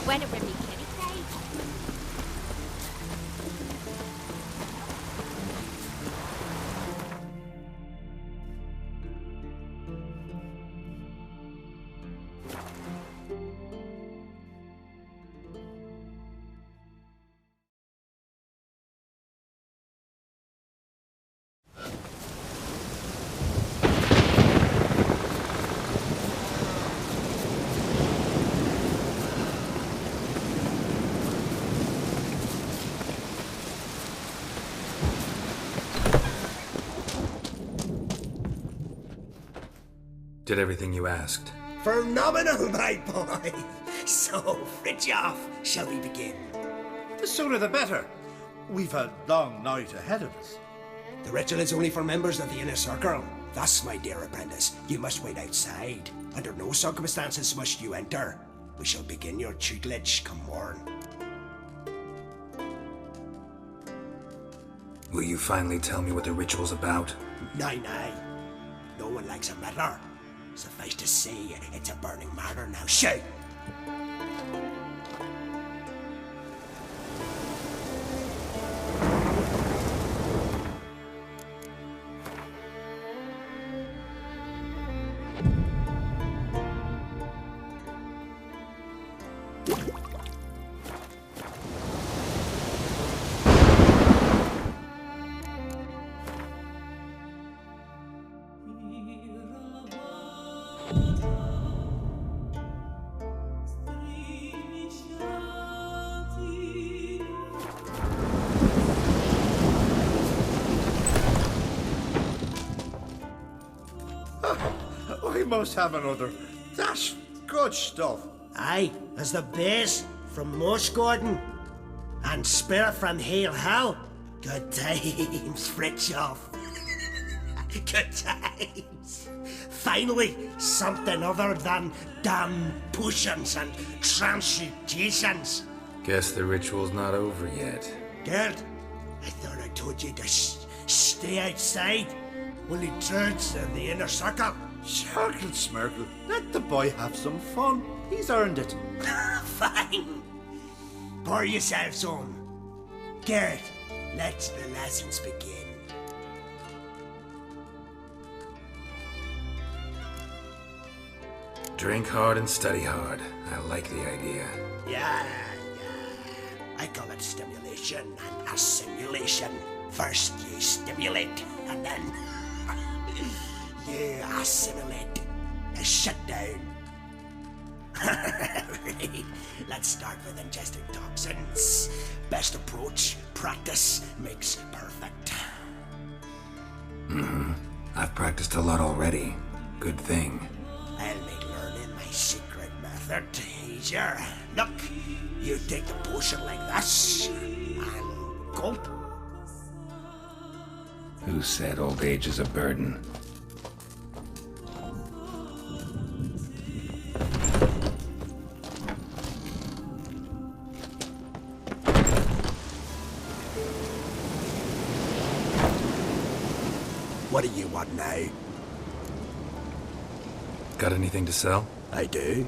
When it will be Kenny Craig. Did everything you asked. Phenomenal, my boy. So, Fridtjof, shall we begin? The sooner the better. We've a long night ahead of us. The ritual is only for members of the inner circle. Thus, my dear apprentice, you must wait outside. Under no circumstances must you enter. We shall begin your tutelage come morn. Will you finally tell me what the ritual's about? Nay, nay. No one likes a matter. Suffice to say, it's a burning matter now. Shout! We must have another. That's good stuff. Aye, as the base from Moss Gordon and Spirit from Hale Hell. Good times, Fritjof. Good times. Finally, something other than damn potions and transmutations. Guess the ritual's not over yet. Gerd, I thought I told you to stay outside. Only druids in the inner circle. Circle Smirkle, let the boy have some fun. He's earned it. Fine. Pour yourselves on. Gerd, let the lessons begin. Drink hard and study hard. I like the idea. Yeah. I call it stimulation and assimilation. First you stimulate, and then you assimilate. Shut down. Let's start with ingesting toxins. Best approach, practice makes perfect. I've practiced a lot already. Good thing. I'll make learning my secret method easier. Look, you take the potion like this, and gulp. Who said old age is a burden? What do you want now? Got anything to sell? I do.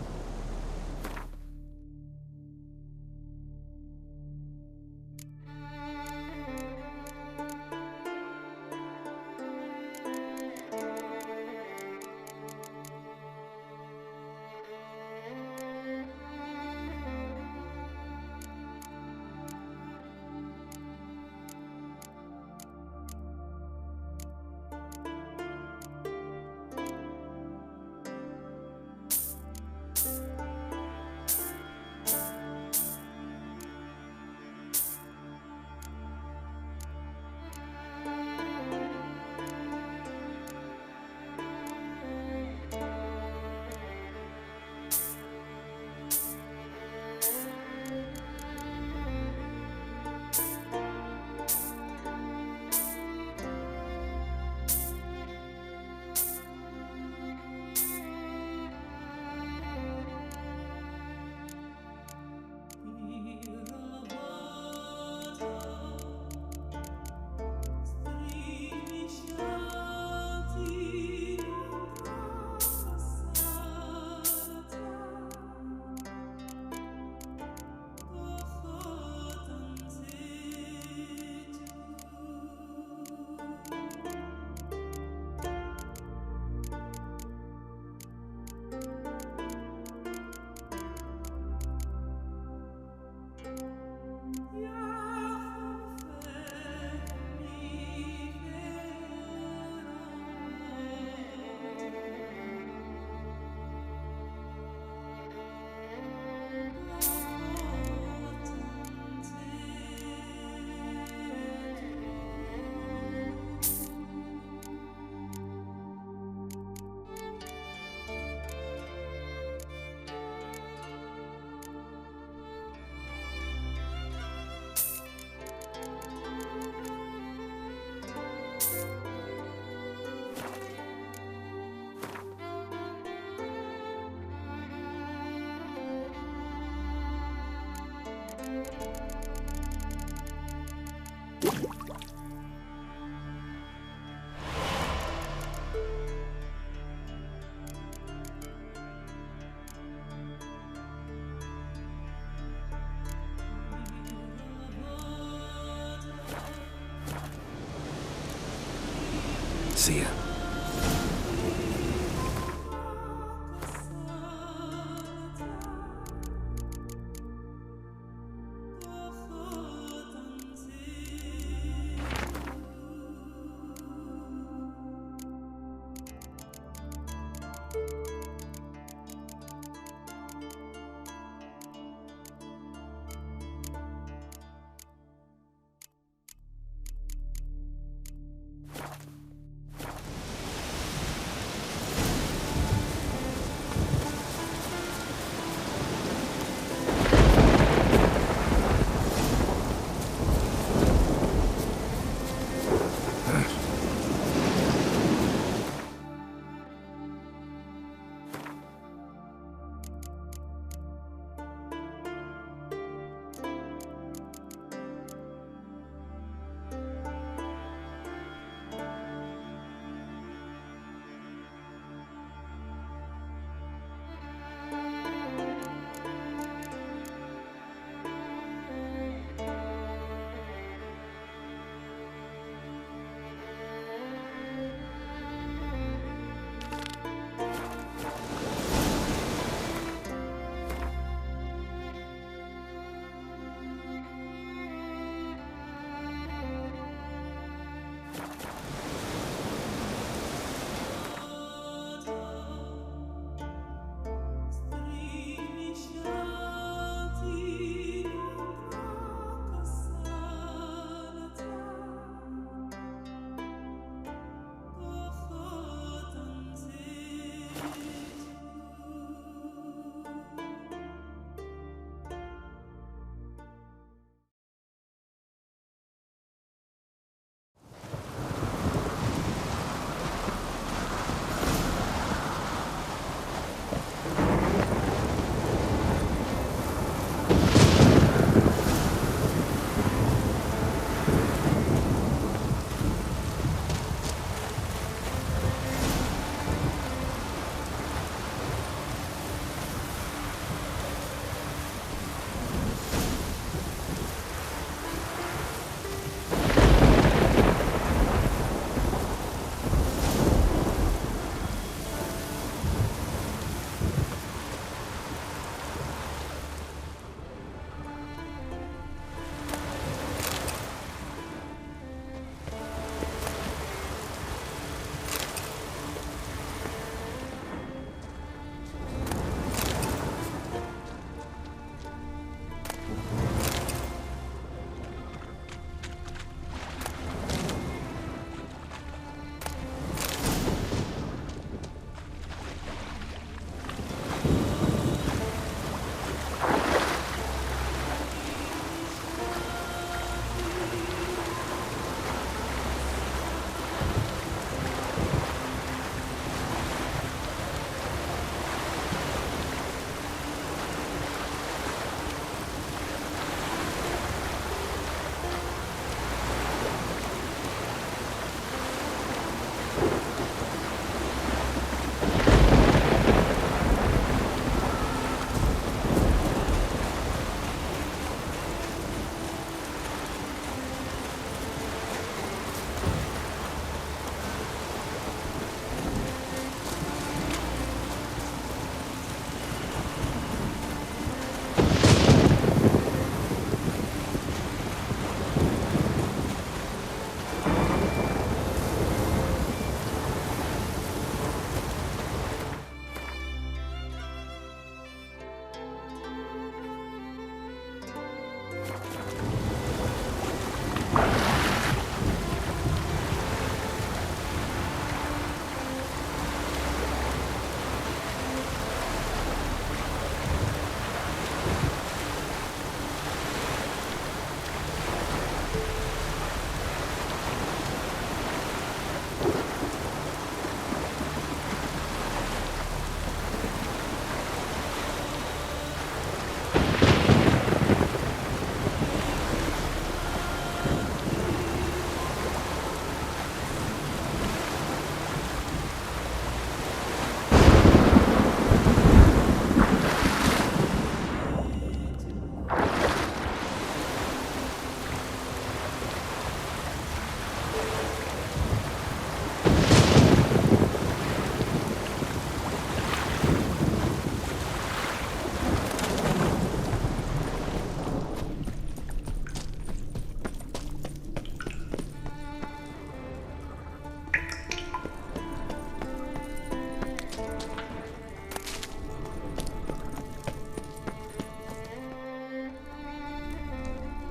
See ya.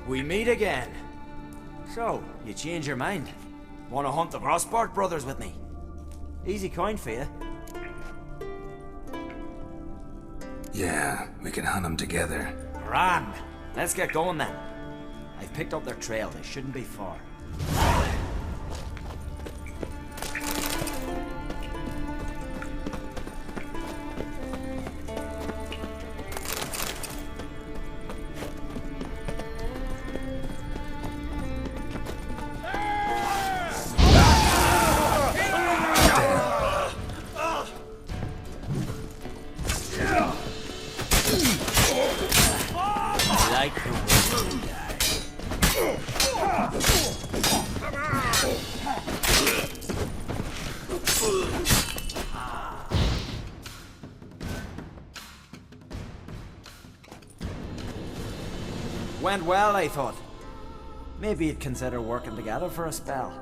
We meet again. So, you change your mind? Want to hunt the Grossport brothers with me? Easy coin for you. Yeah, we can hunt them together. Grand. Let's get going then. I've picked up their trail. They shouldn't be far. Went well, I thought. Maybe you'd consider working together for a spell.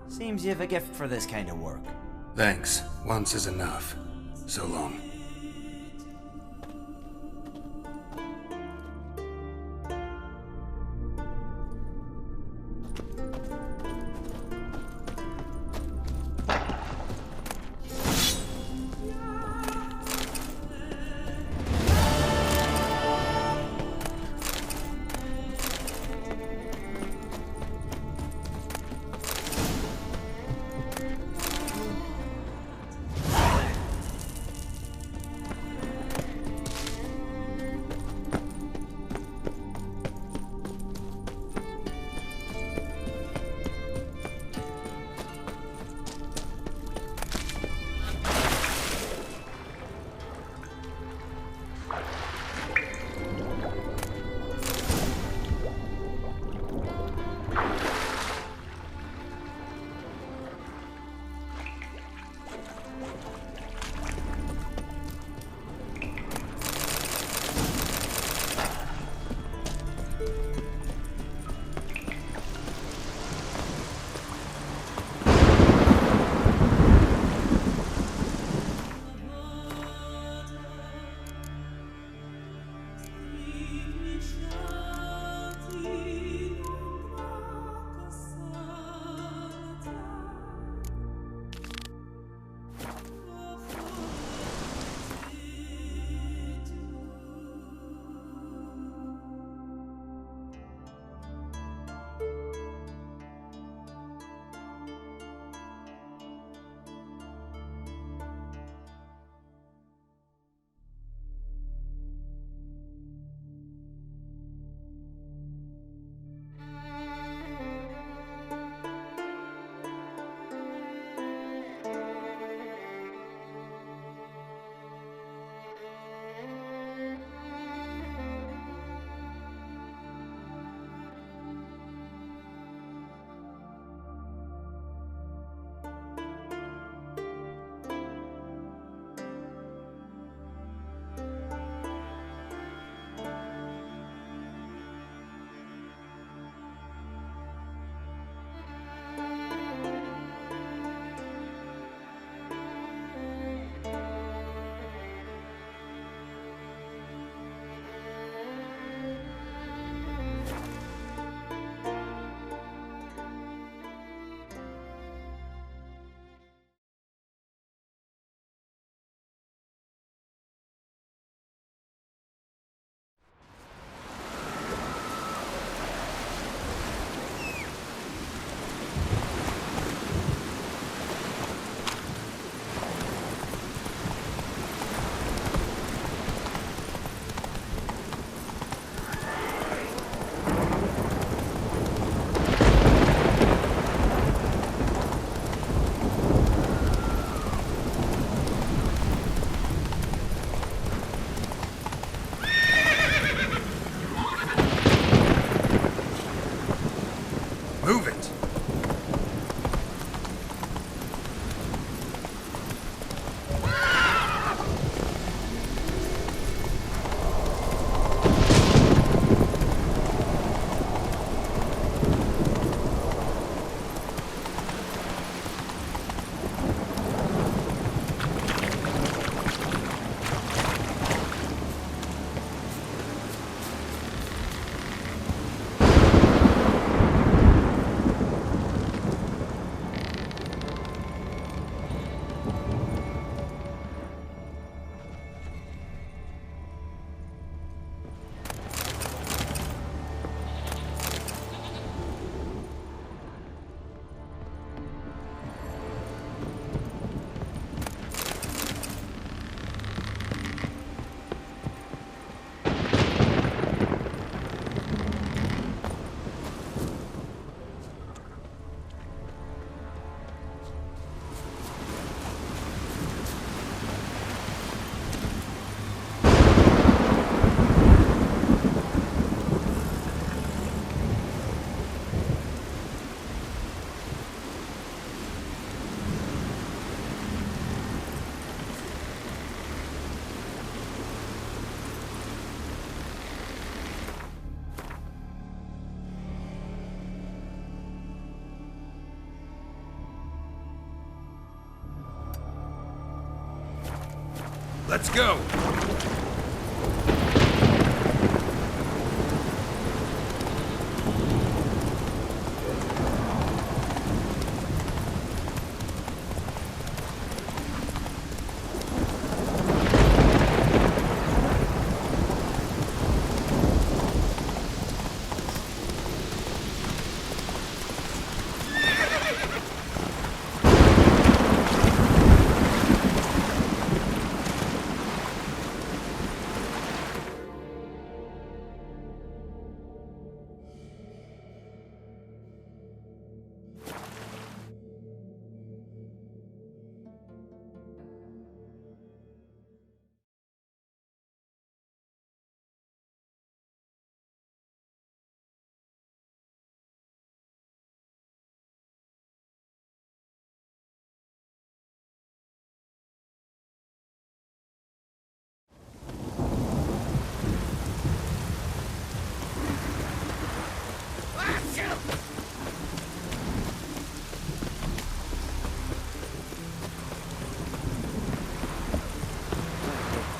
Seems you have a gift for this kind of work. Thanks. Once is enough. So long. Let's go!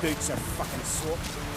Boots are fucking soaked.